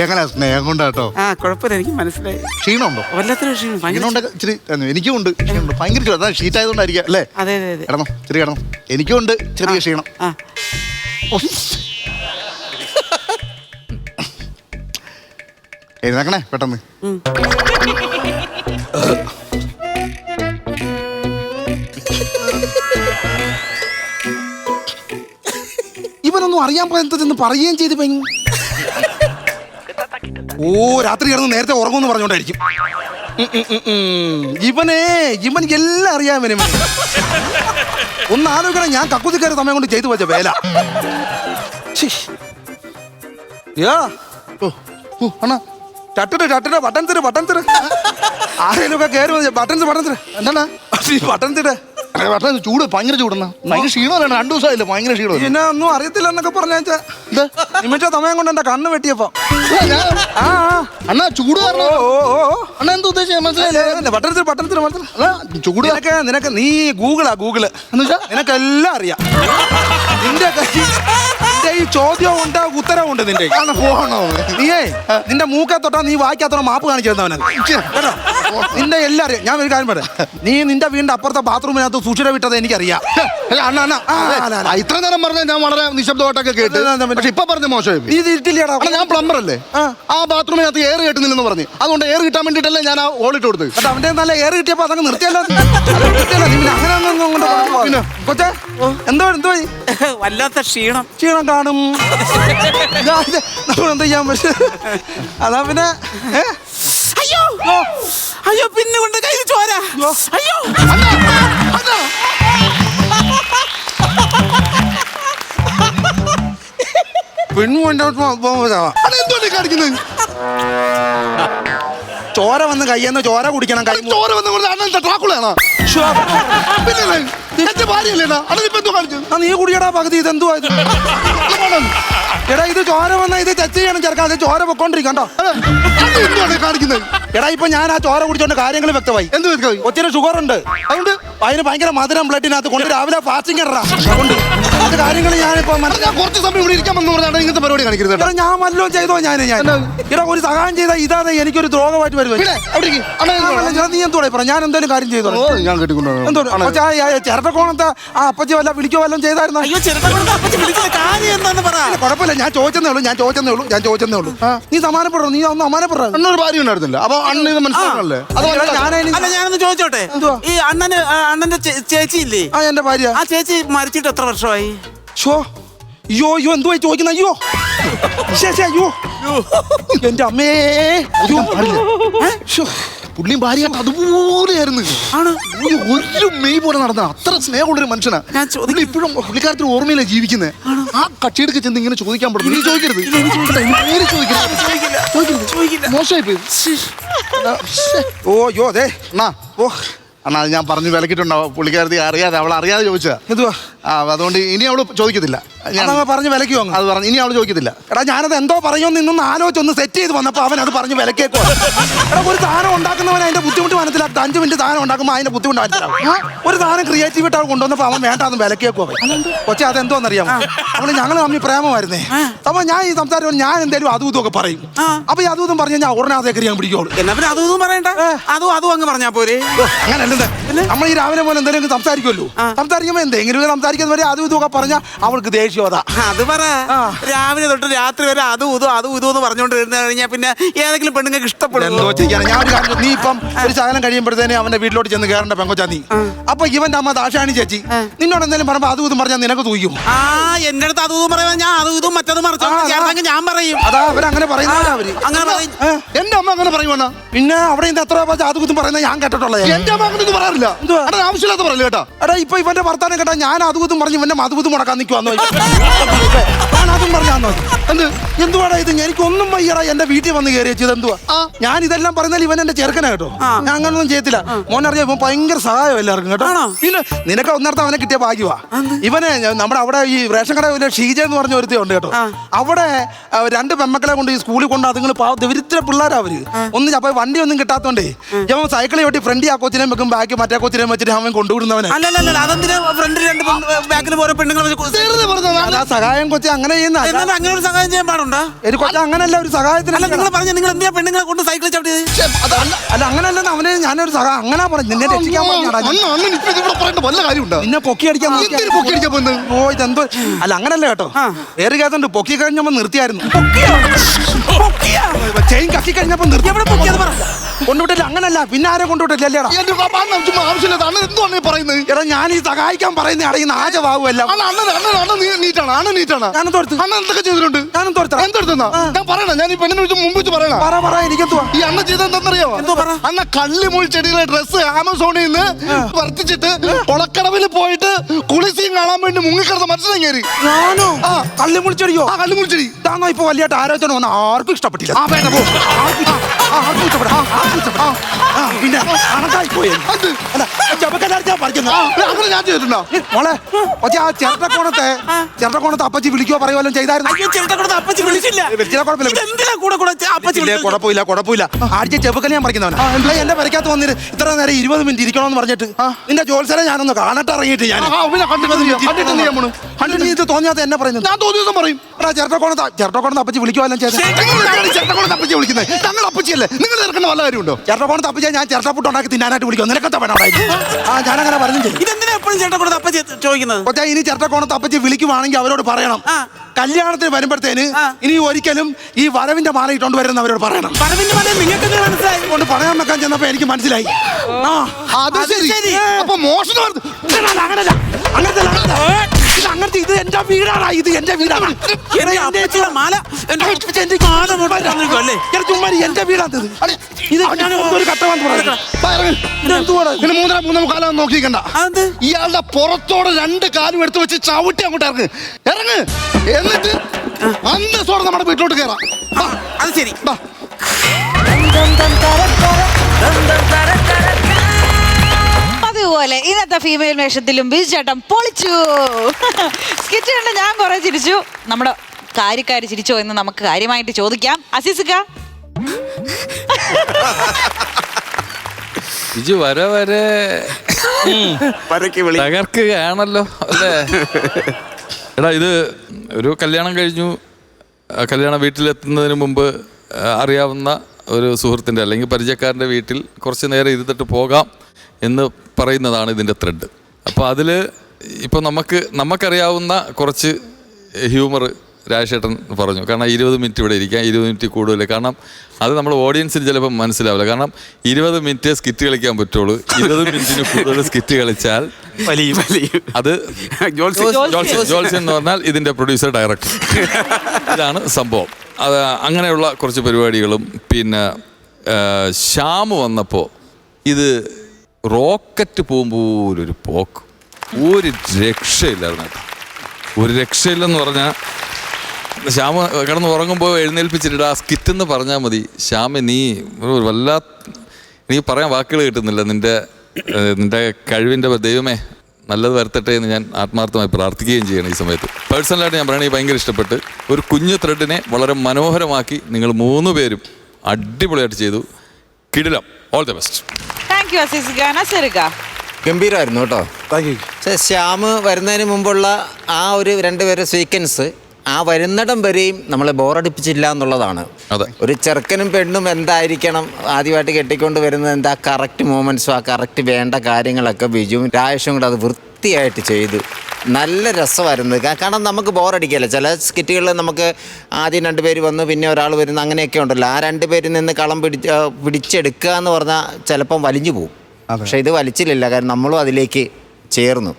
എങ്ങനെ സ്നേഹം കൊണ്ടാട്ടോ. കുഴപ്പമില്ല, എനിക്ക് മനസ്സിലായി. ക്ഷീണമുണ്ടോ? വല്ലാത്തൊരു ക്ഷീണം. ഇച്ചിരി എനിക്കും ഉണ്ട് ക്ഷീണമുണ്ട്. ഭയങ്കര ക്ഷീണം. അതാ ഷീറ്റ് ആയതുകൊണ്ടായിരിക്കാം അല്ലേ? അതെ അതെ അതെ. കിടന്നോ ചെറിയ കിടന്നോ. എനിക്കും ഉണ്ട് ചെറിയ ക്ഷീണം. എഴുന്നേക്കണേ പെട്ടെന്ന്. ഇവനൊന്നും അറിയാൻ പോയെന്ന് പറയുകയും ചെയ്ത് രാത്രി കിടന്ന് നേരത്തെ ഉറങ്ങുമെന്ന് പറഞ്ഞോണ്ടായിരിക്കും. ഇവൻ എല്ലാം അറിയാമനും. ഒന്ന് ആലോചിക്കണം, ഞാൻ കക്കുതിക്കാരെ സമയം കൊണ്ട് ചെയ്തു വെച്ച വേല. അണ്ണാ ചട്ടിട്ട് ബട്ടൺ തര ആരെങ്കിലും ഒക്കെ കയറി ബട്ടൺ തര. എന്താണ് ബട്ടൺ തര? ബട്ടൺ ചൂട് ഭയങ്കര ചൂടെന്നാ. ഭയങ്കര ക്ഷീണമല്ല, 2 ദിവസമായില്ല. ഭയങ്കര ക്ഷീണം. പിന്നെ ഒന്നും അറിയത്തില്ല എന്നൊക്കെ പറഞ്ഞാ നിമിഷ സമയം കൊണ്ട് എന്റെ കണ്ണ് വെട്ടിയപ്പോ അണ്ണാ ചൂട് അണ്ണാ എന്താ ഉദ്ദേശിച്ച ബട്ടൺ ചൂട് നിനക്ക് നീ ഗൂഗിളാ ഗൂഗിള് നിനക്കെല്ലാം അറിയാം. നിന്റെ ഈ ചോദ്യവും ഉണ്ട് ഉത്തരവും ഉണ്ട്. നിന്റെ നീയേ നിന്റെ മൂക്കെ തൊട്ടാ നീ വായിക്കാത്തോടെ മാപ്പ് കാണിച്ചു തന്നവനത് കേട്ടോ. നിന്റെ എല്ലാം അറിയാം. ഞാൻ ഒരു കാര്യം പറയാം. നീ നിന്റെ വീടിന്റെ അപ്പുറത്തെ ബാത്റൂമിനകത്ത് സുഷിര വിട്ടത് എനിക്കറിയാം. ഇത്ര നേരം പറഞ്ഞാൽ ഞാൻ വളരെ നിശബ്ദമായിട്ടൊക്കെ കേട്ട്. പക്ഷെ ഇപ്പൊ പറഞ്ഞ മോശമായി. ഇത് ഇരുട്ടില്ലേടാ. ഞാൻ പ്ലംബർ അല്ലേ? ആ ബാത്റൂമിനകത്ത് എയർ കിട്ടുന്നില്ലെന്ന് പറഞ്ഞു. അതുകൊണ്ട് എയർ കിട്ടാൻ വേണ്ടിട്ടല്ലേ ഞാൻ ആ ഓളിട്ട് കൊടുത്തത്. പക്ഷെ അവന്റെ നല്ല എയർ കിട്ടിയപ്പോ അതങ്ങ് നിർത്തിയല്ലോ. അങ്ങനെ കൊച്ചേ എന്തോ വല്ലാത്ത ക്ഷീണം കാണും. നമ്മളെന്താ ചെയ്യാൻ പറ്റും? അതാ പിന്നെ അയ്യോ അയ്യോ പിന്നെ കൊണ്ട് കയ്യിൽ ചോര. അയ്യോ കാണിക്കുന്നത് ചോര വന്ന് കയ്യെന്ന് ചോര കുടിക്കണം. കൈ ചോര വന്ന് ട്രാക്കുളയാണോ? എന്റെ ഭാര്യയല്ലേടാ. നീ കുടിയടാ പകുതി. ഇതെന്തുവാ ഇത്? എടാ ഇത് ചോര വന്ന ഇത് ടച്ച് ചെയ്യണം ചേർക്കാൻ. അത് ചോര പൊക്കോണ്ടിരിക്കണ്ടോ കാണിക്കുന്നത്? എടാ ഇപ്പൊ ഞാൻ ആ ചോര കുടിച്ചോണ്ട് കാര്യങ്ങൾ വ്യക്തമായി. എന്ത് വ്യക്തമായി? ഒത്തിരി ഷുഗർ ഉണ്ട്. അതുകൊണ്ട് അതിന് ഭയങ്കര മധുരം ബ്ലഡിനകത്ത് കൊണ്ട് രാവിലെ ഫാസ്റ്റിംഗ് ഇടറാ. അതുകൊണ്ട് അത് കാര്യങ്ങൾ ഞാനിപ്പോ ഞാൻ കുറച്ച് സമയം ഇവിടെ ഇരിക്കാൻ വന്നു പറഞ്ഞാൽ ഇങ്ങനത്തെ പരിപാടി കാണിക്കരുത്. ഞാൻ വല്ലതും ചെയ്തോ? ഞാൻ ഇവിടെ ഒരു സഹായം ചെയ്താൽ ഇതാതെ എനിക്കൊരു ദ്രോഹമായിട്ട് വരുമോ? നീ എന്തോടെ പറ? ഞാൻ എന്തെങ്കിലും കാര്യം ചെയ്തോ? ഞാൻ കേട്ടിക്കൊണ്ടോ ചിരട്ടക്കോണത്തെ ആ അപ്പച്ചി വല്ല വിളിക്കോ വല്ലതും ചെയ്തായിരുന്നു? കുഴപ്പമില്ല, ഞാൻ ചോദിച്ചെന്നേ ഉള്ളൂ. നീ സമാനപ്പെടോ? നീ ഒന്ന് സമാനപ്പെടോ? അണ്ണൊരു ഭാര്യ ഉണ്ടായിരുന്നില്ല. അപ്പൊ അണ്ണ ഇത് മനസ്സിലാക്കണല്ലേ? ഞാനൊന്ന് ചോദിച്ചോട്ടെ. ഈ അണ്ണന്റെ ചേച്ചി ഇല്ലേ? എന്റെ ഭാര്യ. ആ ചേച്ചി മരിച്ചിട്ട് എത്ര വർഷമായി? അയ്യോ എന്തുവായി ചോദിക്കുന്ന? അയ്യോ എന്റെ അമ്മേ. പുള്ളിയും ഭാര്യ അതുപോലെയായിരുന്നു. ഒരു മെയ് പോലെ നടന്ന അത്ര സ്നേഹമുള്ളൊരു മനുഷ്യനാ. ഇപ്പോഴും പുള്ളിക്കാരത്തിന് ഓർമ്മയില്ല ജീവിക്കുന്നത്. ആ കക്ഷിയെടുക്ക് ചെന്ന് ഇങ്ങനെ ചോദിക്കാൻ പറ്റും. നീ ചോദിക്കരുത്. മോശമായി പോയി. അയ്യോ അതെ അണ്ണാ അണ്ണാ അത് ഞാൻ പറഞ്ഞു വിലക്കിട്ടുണ്ടാവും. പുള്ളിക്കാരത്തി അറിയാതെ അവൾ അറിയാതെ ചോദിച്ചാ. എന്തുവാ? അതുകൊണ്ട് ഇനി അവള് ചോദിക്കത്തില്ല. ഞാൻ പറഞ്ഞു വിലക്കോ? അത് പറഞ്ഞു ഇനി അവള് ചോദിക്കത്തില്ല. എടാ ഞാനത് എന്തോ പറയുമെന്ന് ഇന്നൊന്ന് ആലോചിച്ചൊന്ന് സെറ്റ് ചെയ്ത് വന്നപ്പോ അവൻ അത് പറഞ്ഞു വിലക്കേക്കോ. എടാ ഒരു സാധനം ഉണ്ടാക്കുന്നവൻ അതിന്റെ ബുദ്ധിമുട്ട് മനസ്സിലാക്കും. 5 മിനിറ്റ് സാധനം ഉണ്ടാക്കുമ്പോൾ അതിന്റെ ബുദ്ധിമുട്ട് മനസ്സിലാവും. ഒരു സാധനം ക്രിയേറ്റീവായിട്ട് അവൾ കൊണ്ടുവന്നപ്പോ അവൻ വേണ്ടാന്ന് വിലക്കേക്കോ. കൊച്ചെ അതെന്തോന്നറിയാമോ? അവള് ഞങ്ങൾ തമ്മിൽ പ്രേമമായിരുന്നേ. അപ്പൊ ഞാൻ ഈ സംസാരം ഞാൻ എന്തേലും അതും ഇതൊക്കെ പറയും. അപ്പൊ ഈ അതും പറഞ്ഞു ഞാൻ ഉടനെ അതേക്ക് ഞാൻ പിടിക്കുള്ളൂ. എന്നാ പിന്നെ അതും പറയണ്ട, അതും അങ്ങ് പറഞ്ഞാ പോരെ. അങ്ങനല്ലേ നമ്മൾ ഈ രാവിലെ പോലെ എന്തെങ്കിലും സംസാരിക്കുമല്ലോ. സംസാരിക്കുമ്പോ എന്തെങ്കിലും സംസാരിക്കുന്നവരെ അതും ഇതൊക്കെ പറഞ്ഞാൽ അവൾക്ക് ദേഷ്യമതാ. അത് പറ. രാവിലെ തൊട്ട് രാത്രി വരെ അതും ഇതും എന്ന് പറഞ്ഞോണ്ടിരുന്നു കഴിഞ്ഞാൽ പിന്നെ ഏതെങ്കിലും പെണ്ണുങ്ങൾക്ക് ഇഷ്ടപ്പെടും. എന്തോ ചെയ്യാൻ ഞാൻ ഒരു കാര്യം. നീ ഇപ്പം ഒരു ശകലം കഴിയുമ്പോഴത്തേനെ അവന്റെ വീട്ടിലോട്ട് ചെന്ന് കയറേണ്ട പെങ്കൊച്ചാ നീ. അപ്പൊ ഇവന്റെ അമ്മ ദാശാണി ചേച്ചി നിന്നോട് എന്തെങ്കിലും പറയുമ്പോ അതും ഇതും പറഞ്ഞാൽ നിനക്ക് തൂക്കും. എന്റെ അടുത്ത് അതും പറയാൻ ഞാൻ അതും ഇതും മറ്റതും മറിച്ചെങ്കിൽ ഞാൻ പറയും. അതാ അവരങ്ങനെ പറയുന്നവരാ. അവര് അങ്ങനെ പറയും. എന്റെ അമ്മ അങ്ങനെ പറയുവാ. പിന്നെ അവിടെ നിന്ന് എത്ര അതും ഇതും പറയുന്നത് ഞാൻ കേട്ടിട്ടുള്ളത്. എന്റെ അമ്മ അങ്ങനെ പറയാറില്ല. ആവശ്യമില്ലാത്ത പറയില്ല കേട്ടോ. എടാ ഇപ്പൊ ഇവന്റെ വർത്താനം കേട്ടാ ഞാൻ അതും ഇതും പറഞ്ഞ് ഇവന്റെ മധുബുദ്ധം മുടക്കാൻ നിൽക്കുവാന്നോ? ഞാൻ അതും പറഞ്ഞാന്നോ? എന്തുവാടാ ഇത്? എനിക്കൊന്നും വയ്യടാ. എന്റെ വീട്ടിൽ വന്ന് കയറി വെച്ചത് എന്തുവാ? ഞാൻ ഇതെല്ലാം പറഞ്ഞാൽ ഇവൻ എന്റെ ചെറുക്കനാ കേട്ടോ. ഞാൻ അങ്ങനൊന്നും ചെയ്യത്തില്ല. മോനറിയാം, ഇവൻ ഭയങ്കര സഹായം എല്ലാവർക്കും കേട്ടോ. പിന്നെ നിനക്ക് ഒന്നേരത്തെ അവനെ കിട്ടിയ ഭാഗ്യവാ. ഇവനെ നമ്മുടെ അവിടെ ഈ റേഷൻ കട ഷീജ എന്ന് പറഞ്ഞ ഒരുത്തി ഉണ്ട് കേട്ടോ. അവിടെ 2 പെമ്മക്കളെ കൊണ്ട് ഈ സ്കൂളിൽ കൊണ്ട് അതുങ്ങൾ ദരിദ്ര പിള്ളേരാ അവര്. ഒന്നും അപ്പൊ വണ്ടി ഒന്നും കിട്ടാത്തോണ്ടേ ഇവൻ സൈക്കിളിൽ വെട്ടി ഫ്രണ്ട് ആ കൊച്ചിനെ വെക്കും, ബാക്കി മറ്റേ കൊച്ചിനെ വെച്ചിട്ട് അവൻ കൊണ്ടുവിടുന്നവനെ. സഹായം കൊച്ചി അങ്ങനെ ചെയ്യുന്ന അങ്ങനെ ഒരു സഹായം ചെയ്യാൻ പാടുണ്ടോ? ഒരു കൊച്ചി അങ്ങനല്ല, ഒരു സഹായത്തിന് നിങ്ങൾ പറഞ്ഞ നിങ്ങൾ എന്തിനാ പെണ്ണുങ്ങളെ കൊണ്ട് സൈക്കിൾ ചവിട്ടിയത്? അല്ല അങ്ങനല്ല, അവനെ ഞാനൊരു സഹായം അങ്ങനെ പറഞ്ഞു. നിന്നെ രക്ഷിക്കാൻ വല്ല കാര്യമുണ്ടോ? നിന്നെ പൊക്കി അടിക്കാൻ ഓ ഇതെന്തോ. അല്ല അങ്ങനല്ല കേട്ടോ, വേറെ കേസുണ്ട്. പൊക്കി കഴിഞ്ഞപ്പോ നിർത്തിയായിരുന്നു. ചെയിൻ കക്കി കഴിഞ്ഞപ്പോ നിർത്തി. കൊണ്ടുവിട്ടില്ല. അങ്ങനല്ല, പിന്നെ ആരെ കൊണ്ടുവിട്ടില്ല അല്ലേടാ? പറയുന്നത് എടാ ഞാൻ ഈ സഹായിക്കാൻ പറയുന്ന അടയുന്ന ആജവാകുമല്ല. ഞാനും തോർത്ത്. എന്തൊക്കെ ചെയ്തിട്ടുണ്ട്? ഞാനും തോർത്ത. എന്തെടുത്താ ഞാൻ പറയണ? ഞാൻ ഈ പെണ്ണിനെ വെച്ച് മുമ്പ് വെച്ച് പറയണ. പറ എനിക്കെന്തുവാ ഈ അണ്ണ ചെയ്ത എന്താണെന്നറിയോ? അണ്ണ കള്ളിമുൾ ചെടികളെ ഡ്രസ്സ് ആമസോണിൽ നിന്ന് വർത്തിച്ചിട്ട് കൊളക്കടവിൽ പോയിട്ട് കുളിസിയും കാണാൻ വേണ്ടി മുങ്ങിക്കിടന്ന് മനസ്സിലായി കയറി. ഞാനോ? കള്ളിമുളിച്ചെടിയോ? ആ കള്ളിമുൾച്ചെടി ഇതാണോ ഇപ്പൊ വലിയായിട്ട് ആലോചന വന്ന ആർക്കും ഇഷ്ടപ്പെട്ടില്ല. പിന്നെ അണക്കായി പോയി. അങ്ങനെ ഞാൻ ചെയ്തിട്ടുണ്ടോ? മോളെ പക്ഷെ ആ ചിരട്ടക്കോണത്തെ അപ്പച്ചി വിളിക്കോ പറയുമല്ലോ ചെയ്തായിരുന്നു. കുഴപ്പമില്ല. ആഴ്ച ചെവുക്കല് ഞാൻ പറിക്കുന്നവനാ. എന്റെ വരയ്ക്കകത്ത് വന്നിട്ട് ഇത്ര നേരം 20 മിനിറ്റ് ഇരിക്കണമെന്ന് പറഞ്ഞിട്ട് നിന്റെ ജോത്സരെ ഞാനൊന്ന് കാണട്ടെ ഇറങ്ങിയിട്ട് ഞാൻ കണ്ടിട്ട് തോന്നിയാത്ത എന്നെ പറയുന്നത്. ഞാൻ തോന്നിയ ദിവസം പറയും. ചിരട്ടക്കോണത്തെ അപ്പച്ചി വിളിക്കുവല്ലോ ചെയ്ത്. ചെറുക്കോണത്തെ അപ്പച്ചി വിളിക്കുന്നത് ഞങ്ങൾ അപ്പച്ചിയല്ലേ? നിങ്ങൾ ചേർക്കേണ്ട വല്ല കാര്യമുണ്ടോ? ചിരട്ടക്കോണത്തെ അപ്പച്ചിയെ ഞാൻ ചിരട്ടപ്പുട്ട് ഉണ്ടാക്കി തിന്നാനായിട്ട് വിളിക്കും. നിനക്കത്തെ വേണം. ഞാനങ്ങനെ പറഞ്ഞു ചെയ്യും. ഇതെന്തിനാ എപ്പോഴും ചേട്ടൻ അപ്പച്ചി ചോദിക്കുന്നത്? പക്ഷേ ഇനി ചിരട്ടക്കോണത്തെ അപ്പച്ചി വിളിക്കുവാണെങ്കിൽ അവരോട് പറയണം, കല്യാണത്തിന് വരുമ്പോഴത്തേന് ഇനി ഒരിക്കലും ഈ വരവിന്റെ മാല ഇട്ടോണ്ട് വരുന്നവരോട് പറയണം. വരവിന്റെ മാല നിങ്ങൾക്ക് മനസ്സിലായി? കൊണ്ട് പണയം വെക്കാൻ ചെന്നപ്പോ എനിക്ക് മനസ്സിലായി. അത് ശരി. അപ്പൊ മോഷണം അങ്ങനല്ല, അങ്ങനത്തെ ഇത് എന്റെ വീടാണ്. ഇത് എന്റെ വീടാണ്. മാല ചുമ്മാ എന്റെ വീടാണ് ഇത്. ഒരു കട്ട മൂന്നേ കാലം നോക്കിക്കണ്ട. ഇയാളുടെ പുറത്തോടെ 2 കാലും എടുത്ത് വെച്ച് ചവിട്ടി അങ്ങോട്ട് ഇറങ്ങ്. എന്നിട്ട് അന്തസ്സോടെ നമ്മുടെ വീട്ടിലോട്ട് കയറാം. അത് ശരി. അതുപോലെ ഇന്നത്തെ ഫീമെയിൽ വേഷത്തിലും ബിജു ചേട്ടൻ പൊളിച്ചു. സ്കിറ്റ് കണ്ട് ഞാൻ കുറെ ചിരിച്ചു. നമ്മുടെ കാര്യക്കാര് ചിരിച്ചോ എന്ന് നമുക്ക് കാര്യമായിട്ട് ചോദിക്കാം. അസീസിക്ക ബിജു വരെ തകർക്കുകയാണല്ലോ അല്ലേ? എടാ ഇത് ഒരു കല്യാണം കഴിഞ്ഞു, കല്യാണ വീട്ടിലെത്തുന്നതിന് മുമ്പ് അറിയാവുന്ന ഒരു സുഹൃത്തിൻ്റെ അല്ലെങ്കിൽ പരിചയക്കാരൻ്റെ വീട്ടിൽ കുറച്ച് നേരം ഇരുന്നിട്ട് പോകാം എന്ന് പറയുന്നതാണ് ഇതിൻ്റെ ത്രെഡ്. അപ്പോൾ അതിൽ ഇപ്പോൾ നമുക്കറിയാവുന്ന കുറച്ച് ഹ്യൂമർ രാജേട്ടൻ പറഞ്ഞു. കാരണം 20 മിനിറ്റ് ഇവിടെ ഇരിക്കാം, 20 മിനിറ്റ് കൂടുതൽ. കാരണം അത് നമ്മൾ ഓഡിയൻസിന് ചിലപ്പോൾ മനസ്സിലാവില്ല. കാരണം 20 മിനിറ്റ് സ്കിറ്റ് കളിക്കാൻ പറ്റുള്ളൂ. 20 മിനിറ്റിന് കൂടുതൽ സ്കിറ്റ് കളിച്ചാൽ അത് ജോൾസൻ എന്ന് പറഞ്ഞാൽ ഇതിൻ്റെ പ്രൊഡ്യൂസർ ഡയറക്ടർ. ഇതാണ് സംഭവം. അത് അങ്ങനെയുള്ള കുറച്ച് പരിപാടികളും പിന്നെ ശ്യാമ് വന്നപ്പോൾ ഇത് റോക്കറ്റ് പോകുമ്പോലൊരു പോക്ക്, ഒരു രക്ഷയില്ലായിരുന്നു കേട്ടോ. ഒരു രക്ഷയില്ലെന്ന് പറഞ്ഞാൽ ശ്യാമ കിടന്ന് ഉറങ്ങുമ്പോൾ എഴുന്നേൽപ്പിച്ചിട്ട് ആ സ്കിറ്റെന്ന് പറഞ്ഞാൽ മതി. ശ്യാമ നീ എനിക്ക് പറയാൻ വാക്കുകൾ കിട്ടുന്നില്ല. നിൻ്റെ കഴിവിൻ്റെ ദൈവമേ നല്ലത് വരുത്തട്ടെ എന്ന് ഞാൻ ആത്മാർത്ഥമായി പ്രാർത്ഥിക്കുകയും ചെയ്യണം ഈ സമയത്ത്. പേഴ്സണലായിട്ട് ഞാൻ പറയണത് ഭയങ്കര ഇഷ്ടപ്പെട്ട് ഒരു കുഞ്ഞു ത്രെഡിനെ വളരെ മനോഹരമാക്കി നിങ്ങൾ 3 പേരും അടിപൊളിയായിട്ട് ചെയ്തു. കിടിലം. All the best. ഗംഭീരമായിരുന്നു കേട്ടോ. ശ്യാമ് വരുന്നതിന് മുമ്പുള്ള ആ ഒരു 2 പേരുടെ സീക്വൻസ് ആ വരുന്നിടം വരെയും നമ്മളെ ബോറടിപ്പിച്ചില്ല എന്നുള്ളതാണ്. ഒരു ചെറുക്കനും പെണ്ണും എന്തായിരിക്കണം, ആദ്യമായിട്ട് കെട്ടിക്കൊണ്ട് വരുന്നത് എന്താ, കറക്റ്റ് മൂമെൻറ്റ്സും ആ കറക്റ്റ് വേണ്ട കാര്യങ്ങളൊക്കെ ബിജുവും രാജേഷും കൂടെ അത് വൃത്തിയായിട്ട് ചെയ്തു. നല്ല രസമായിരുന്നു. കാരണം നമുക്ക് ബോറടിക്കല്ല. ചില സ്കിറ്റുകളിൽ നമുക്ക് ആദ്യം 2 പേര് വന്നു പിന്നെ ഒരാൾ വരുന്നു അങ്ങനെയൊക്കെ ഉണ്ടല്ലോ. ആ 2 പേരിൽ നിന്ന് കളം പിടിച്ചെടുക്കുക എന്ന് പറഞ്ഞാൽ ചിലപ്പം വലിഞ്ഞു പോകും. പക്ഷെ ഇത് വലിച്ചില്ല. കാരണം നമ്മളും അതിലേക്ക് ചേർന്നു.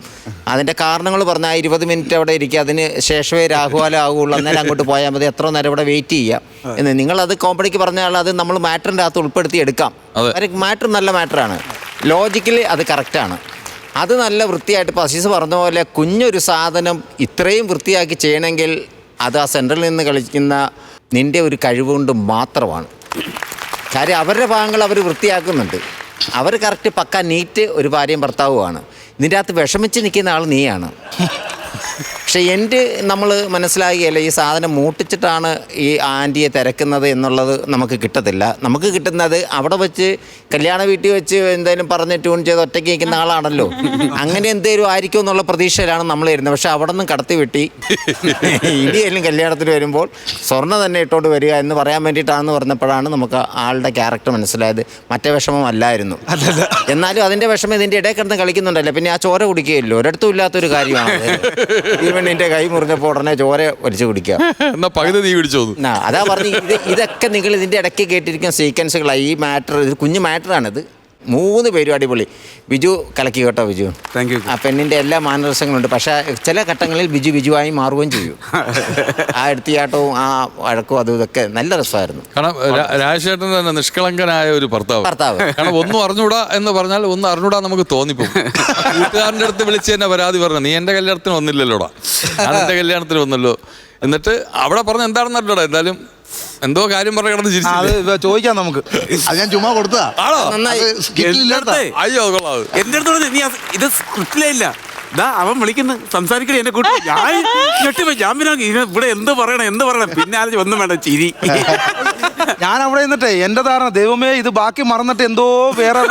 അതിൻ്റെ കാരണങ്ങൾ പറഞ്ഞാൽ 20 മിനിറ്റ് അവിടെ ഇരിക്കുക, അതിന് ശേഷമേ രാഹുകാലം ആകുള്ളൂ, അന്നേരം അങ്ങോട്ട് പോയാൽ മതി, എത്ര നേരം ഇവിടെ വെയിറ്റ് ചെയ്യാം എന്ന് നിങ്ങളത് കോമഡിക്ക് പറഞ്ഞാൽ അത് നമ്മൾ മാറ്ററിൻ്റെ അകത്ത് ഉൾപ്പെടുത്തി എടുക്കാം. മാറ്റർ നല്ല മാറ്ററാണ്, ലോജിക്കലി അത് കറക്റ്റാണ്. അത് നല്ല വൃത്തിയായിട്ട് ഇപ്പോൾ അസീസ് പറഞ്ഞ പോലെ കുഞ്ഞൊരു സാധനം ഇത്രയും വൃത്തിയാക്കി ചെയ്യണമെങ്കിൽ അത് ആ സെൻട്രലിൽ നിന്ന് കളിക്കുന്ന നിൻ്റെ ഒരു കഴിവുകൊണ്ട് മാത്രമാണ്. കാര്യം അവരുടെ ഭാഗങ്ങൾ അവർ വൃത്തിയാക്കുന്നുണ്ട്. അവർ കറക്റ്റ് പക്ക നീറ്റ് ഒരു ഭാര്യയും ഭർത്താവുമാണ്. ഇതിൻ്റെ അകത്ത് വിഷമിച്ച് നിൽക്കുന്ന ആൾ നീയാണ്. പക്ഷെ നമ്മൾ മനസ്സിലാകുകയല്ല, ഈ സാധനം മൂട്ടിച്ചിട്ടാണ് ഈ ആൻറ്റിയെ തിരക്കുന്നത് എന്നുള്ളത് നമുക്ക് കിട്ടത്തില്ല. നമുക്ക് കിട്ടുന്നത് അവിടെ വെച്ച് കല്യാണ വീട്ടിൽ വെച്ച് എന്തെങ്കിലും പറഞ്ഞ് ട്യൂൺ ചെയ്ത് ഒറ്റയ്ക്ക് നിൽക്കുന്ന ആളാണല്ലോ. അങ്ങനെ എന്തെങ്കിലും ആയിരിക്കും എന്നുള്ള പ്രതീക്ഷയിലാണ് നമ്മൾ ഇരുന്നത്. പക്ഷെ അവിടെ നിന്നും കടത്തി വെട്ടി ഇനിയെല്ലാം കല്യാണത്തിന് വരുമ്പോൾ സ്വർണ്ണ തന്നെ ഇട്ടോണ്ട് വരിക എന്ന് പറയാൻ വേണ്ടിയിട്ടാണെന്ന് പറഞ്ഞപ്പോഴാണ് നമുക്ക് ആളുടെ ക്യാരക്ടർ മനസ്സിലായത്. മറ്റേ വിഷമമല്ലായിരുന്നു. എന്നാലും അതിൻ്റെ വിഷമം ഇതിൻ്റെ ഇടയിൽ കിടന്ന് കളിക്കുന്നുണ്ടല്ലോ. പിന്നെ ആ ചോര കുടിക്കുകയല്ലോ, ഒരിടത്തും ഇല്ലാത്തൊരു കാര്യമാണ്. നിന്റെ കൈ മുറിഞ്ഞപ്പോൾ ഉടനെ ചോര വലിച്ചു കുടിക്കുക. എന്നാ പകുതി നീ പിടിച്ചോ? അതാ പറഞ്ഞു, ഇതൊക്കെ നിങ്ങൾ ഇതിൻ്റെ ഇടയ്ക്ക് കേട്ടിരിക്കുന്ന സീക്വൻസുകളാണ്. ഈ മാറ്റർ ഇത് കുഞ്ഞു മാറ്ററാണിത്. 3 പേരും അടിപൊളി. ബിജു കലക്കി കേട്ടോ. ബിജു ആ പെണ്ണിൻ്റെ എല്ലാ മാനരസങ്ങളുണ്ട്. പക്ഷേ ചില ഘട്ടങ്ങളിൽ ബിജുവായി മാറുകയും ചെയ്യും. ആ എടുത്തിയാട്ടവും ആ വഴക്കും അതും ഇതൊക്കെ നല്ല രസമായിരുന്നു. കാരണം രാജേട്ടൻ തന്നെ നിഷ്കളങ്കനായ ഒരു ഭർത്താവ്. കാരണം ഒന്നും അറിഞ്ഞൂടാ എന്ന് പറഞ്ഞാൽ ഒന്നും അറിഞ്ഞൂടാ നമുക്ക് തോന്നിപ്പോകും. കൂട്ടുകാരൻ്റെ അടുത്ത് വിളിച്ച് തന്നെ പരാതി പറഞ്ഞു, നീ എൻ്റെ കല്യാണത്തിന് വന്നില്ലല്ലോടാ, ഞാൻ എൻ്റെ കല്യാണത്തിന് വന്നല്ലോ. എന്നിട്ട് അവിടെ പറഞ്ഞ എന്താണെന്നല്ലോടാ, എന്തായാലും എന്തോ കാര്യം പറഞ്ഞ കിടന്ന് ചിരിച്ചു. ചോദിക്കാം നമുക്ക്. അത് ഞാൻ ചുമ്മാ കൊടുത്തതാ. അയ്യോ കൊള്ളാം. എന്റെ അടുത്ത് നീ ഇത് സ്ക്രിപ്റ്റിലേ ഇല്ല. അവൻ വിളിക്കുന്നു, സംസാരിക്കണേ എന്നെ കൂട്ടി. ഞാൻ ഞെട്ടിപ്പോ ഞാൻ പിന്നെ ഇവിടെ എന്ത് പറയണം പിന്നെ ആരും ഒന്നും വേണ്ട, ചിരി. ഞാൻ അവിടെ നിന്നിട്ടേ എന്റെ ധാരണ, ദൈവമേ ഇത് ബാക്കി മറന്നിട്ട് എന്തോ വേറെ.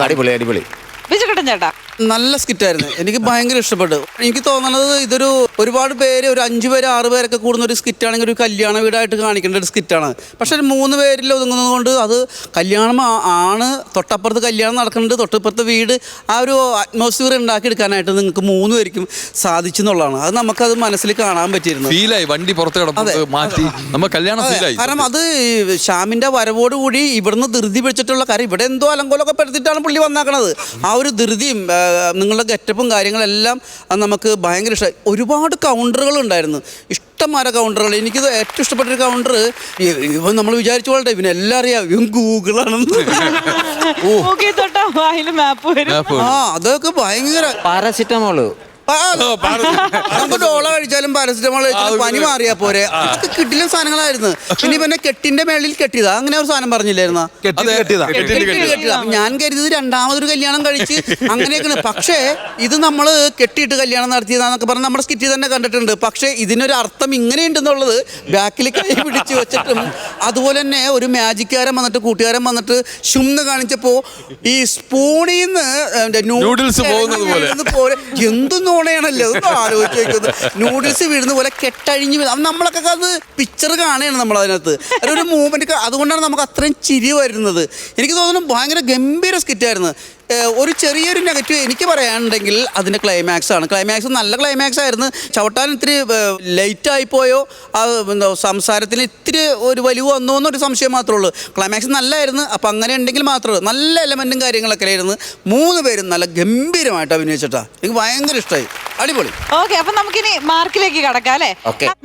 അടിപൊളി അടിപൊളി. ബിജുക്കുട്ടൻ ചേട്ടാ നല്ല സ്കിറ്റായിരുന്നു. എനിക്ക് ഭയങ്കര ഇഷ്ടപ്പെട്ടു. എനിക്ക് തോന്നുന്നത് ഇതൊരു ഒരുപാട് പേര്, ഒരു 5 പേര് 6 പേരൊക്കെ കൂടുന്ന ഒരു സ്കിറ്റാണെങ്കിൽ ഒരു കല്യാണ വീടായിട്ട് കാണിക്കേണ്ട ഒരു സ്കിറ്റാണ്. പക്ഷെ 3 പേരിൽ ഒതുങ്ങുന്നത് കൊണ്ട് അത് കല്യാണം ആണ്, തൊട്ടപ്പുറത്ത് കല്യാണം നടക്കുന്നുണ്ട്, തൊട്ടപ്പുറത്ത് വീട്, ആ ഒരു അറ്റ്മോസ്ഫിയർ ഉണ്ടാക്കിയെടുക്കാനായിട്ട് നിങ്ങൾക്ക് 3 പേർക്കും സാധിച്ചു എന്നുള്ളതാണ്. അത് നമുക്കത് മനസ്സിൽ കാണാൻ പറ്റിയിരുന്നു. ഫീലായി, വണ്ടി പുറത്ത് കിടന്നത് മാറ്റി നമ്മൾ കല്യാണം ഫീലായി. കാരണം അത് ശ്യാമിന്റെ വരവോടുകൂടി ഇവിടുന്ന് ധൃതി പിടിച്ചിട്ടുള്ള കാര്യം, ഇവിടെ എന്തോ അലങ്കോലൊക്കെ പെടുത്തിയിട്ടാണ് പുള്ളി വന്നാക്കണത്. ആ ഒരു ധൃതിയും നിങ്ങളുടെ ഗെറ്റപ്പും കാര്യങ്ങളെല്ലാം നമുക്ക് ഭയങ്കര ഇഷ്ടമായി. ഒരുപാട് കൗണ്ടറുകൾ ഉണ്ടായിരുന്നു, ഇഷ്ടംമാരെ കൗണ്ടറുകൾ. എനിക്കിത് ഏറ്റവും ഇഷ്ടപ്പെട്ടൊരു കൗണ്ടർ, ഇവൻ നമ്മൾ വിചാരിച്ചു പോലട്ടെ ഇവന് എല്ലാം അറിയാം, ഇവൻ ഗൂഗിളാണെന്ന്. അതൊക്കെ ഭയങ്കര. പാരസിറ്റമോള് നമുക്ക് ഡോള കഴിച്ചാലും പാരസിറ്റമോൾ കഴിച്ചാലും പനി മാറിയാ പോരെ. അതൊക്കെ കിട്ടില്ല സാധനങ്ങളായിരുന്നു. പിന്നെ ഇവനെ കെട്ടിന്റെ മേളിൽ കെട്ടിയതാ, അങ്ങനെ ഒരു സാധനം പറഞ്ഞില്ലായിരുന്ന? കെട്ടിയതാ. ഞാൻ കരുതിയത് രണ്ടാമതൊരു കല്യാണം കഴിച്ച് അങ്ങനെയൊക്കെയാണ്. പക്ഷേ ഇത് നമ്മള് കെട്ടിയിട്ട് കല്യാണം നടത്തിയതാന്നൊക്കെ പറഞ്ഞ് നമ്മുടെ സ്കിറ്റിൽ തന്നെ കണ്ടിട്ടുണ്ട്. പക്ഷേ ഇതിനൊരു അർത്ഥം ഇങ്ങനെയുണ്ടെന്നുള്ളത് ബാക്കിൽ കൈ പിടിച്ച് വെച്ചിട്ടും, അതുപോലെ തന്നെ ഒരു മാജിക്കാരൻ വന്നിട്ട് കൂട്ടുകാരൻ വന്നിട്ട് ഷുംന്ന് കാണിച്ചപ്പോ ഈ സ്പൂണിൽ നിന്ന് നൂഡിൽസ് പോകുന്നത് പോലെ എന്തൊന്നും ണയാണല്ലോ ആലോചിച്ച് വെക്കുന്നത്. നൂഡിൽസ് വീഴുന്ന പോലെ കെട്ടഴിഞ്ഞ് നമ്മളൊക്കെ അത് പിക്ചർ കാണുകയാണ് നമ്മൾ അതിനകത്ത്. ഒരു മൂവ്മെന്റ്, അതുകൊണ്ടാണ് നമുക്ക് അത്രയും ചിരി വരുന്നത്. എനിക്ക് തോന്നുന്നു ഭയങ്കര ഗംഭീര സ്കിറ്റായിരുന്നു. ഒരു ചെറിയൊരു നെഗറ്റീവ് എനിക്ക് പറയാനുണ്ടെങ്കിൽ അതിൻ്റെ ക്ലൈമാക്സ് ആണ്. ക്ലൈമാക്സ് നല്ല ക്ലൈമാക്സ് ആയിരുന്നു. ചവിട്ടാൻ ഇത്തിരി ലേറ്റായിപ്പോയോ, എന്താ സംസാരത്തിന് ഇത്തിരി ഒരു വലിവ് വന്നോ എന്നൊരു സംശയം മാത്രമേ ഉള്ളൂ. ക്ലൈമാക്സ് നല്ലതായിരുന്നു. അപ്പം അങ്ങനെ ഉണ്ടെങ്കിൽ മാത്രമേ, നല്ല എലമെൻറ്റും കാര്യങ്ങളൊക്കെ ആയിരുന്നു. 3 പേരും നല്ല ഗംഭീരമായിട്ട് അഭിനയിച്ചിട്ടാ. എനിക്ക് ഭയങ്കര ഇഷ്ടമായി, അടിപൊളി. ഓക്കെ, അപ്പം നമുക്കിനി മാർക്കിലേക്ക് കടക്കാം അല്ലേ?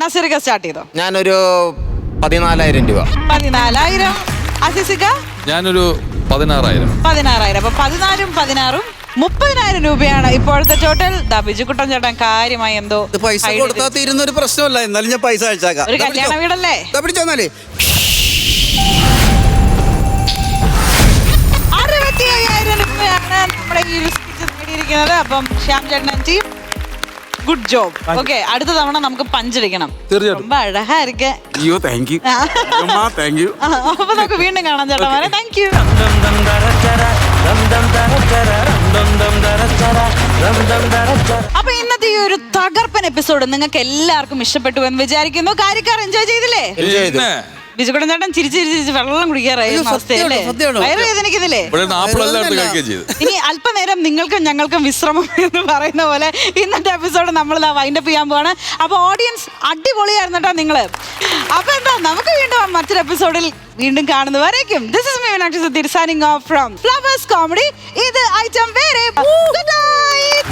നസീറിക സ്റ്റാർട്ട് ചെയ്തോ. ഞാനൊരു 14,000 രൂപ. 14,000. അസിസിക? ഞാനൊരു 16,000. 16,000. അപ്പൊ 14ഉം 16ഉം 30,000 രൂപയാണ് ഇപ്പോഴത്തെ ടോട്ടൽ. ബിജുക്കുട്ടൻ ചേട്ടൻ കാര്യമായി എന്തോ പൈസ കൊടുത്താൽ തീരുന്ന ഒരു പ്രശ്നമല്ല. എന്നാലും ഞാൻ പൈസ അയച്ചേക്കാം. ഒരു കല്യാണ വീടല്ലേ? പിടിച്ചോന്നാലേ 65,000 രൂപയാണ് നമ്മുടെ ഈ നേടിയിരിക്കുന്നത്. അപ്പം ശ്യാം ചേട്ടൻ ടീം ഗുഡ് ജോബ്. ഓക്കെ, അടുത്ത തവണ നമുക്ക് പഞ്ചടിക്കണം. ரொம்ப അഴകാ ഇരിക്കെ. അയ്യോ താങ്ക് യു. അപ്പൊ നമുക്ക് വീണ്ടും കാണാം ചേട്ടന്മാരെ. Thank you. അപ്പൊ ഇന്നത്തെ ഈ ഒരു തകർപ്പൻ എപ്പിസോഡ് നിങ്ങൾക്ക് എല്ലാവർക്കും ഇഷ്ടപ്പെട്ടു എന്ന് വിചാരിക്കുന്നു. കാര്യക്കാർ എൻജോയ് ചെയ്തില്ലേ? ബിജുക്കുട്ടൻ ചേട്ടൻ ചിരിച്ച് വെള്ളം കുടിക്കാറായി. വയറുവേദനിക്കുന്നില്ലേ? ഇനി അല്പനേരം നിങ്ങൾക്കും ഞങ്ങൾക്കും വിശ്രമം എന്ന് പറയുന്ന പോലെ ഇന്നത്തെ എപ്പിസോഡ് നമ്മൾ വൈൻഡപ്പ് ചെയ്യാൻ പോവാണ്. അപ്പൊ ഓഡിയൻസ് അടിപൊളിയായിരുന്നു കേട്ടോ നിങ്ങള്. അപ്പൊ എന്താ, നമുക്ക് വീണ്ടും മറ്റൊരു എപ്പിസോഡിൽ വീണ്ടും കാണുന്നവരേക്കും this is me Meenakshi Sudheer signing off from Flowers comedy. ഇത് ഐറ്റം വേറെ. Good night.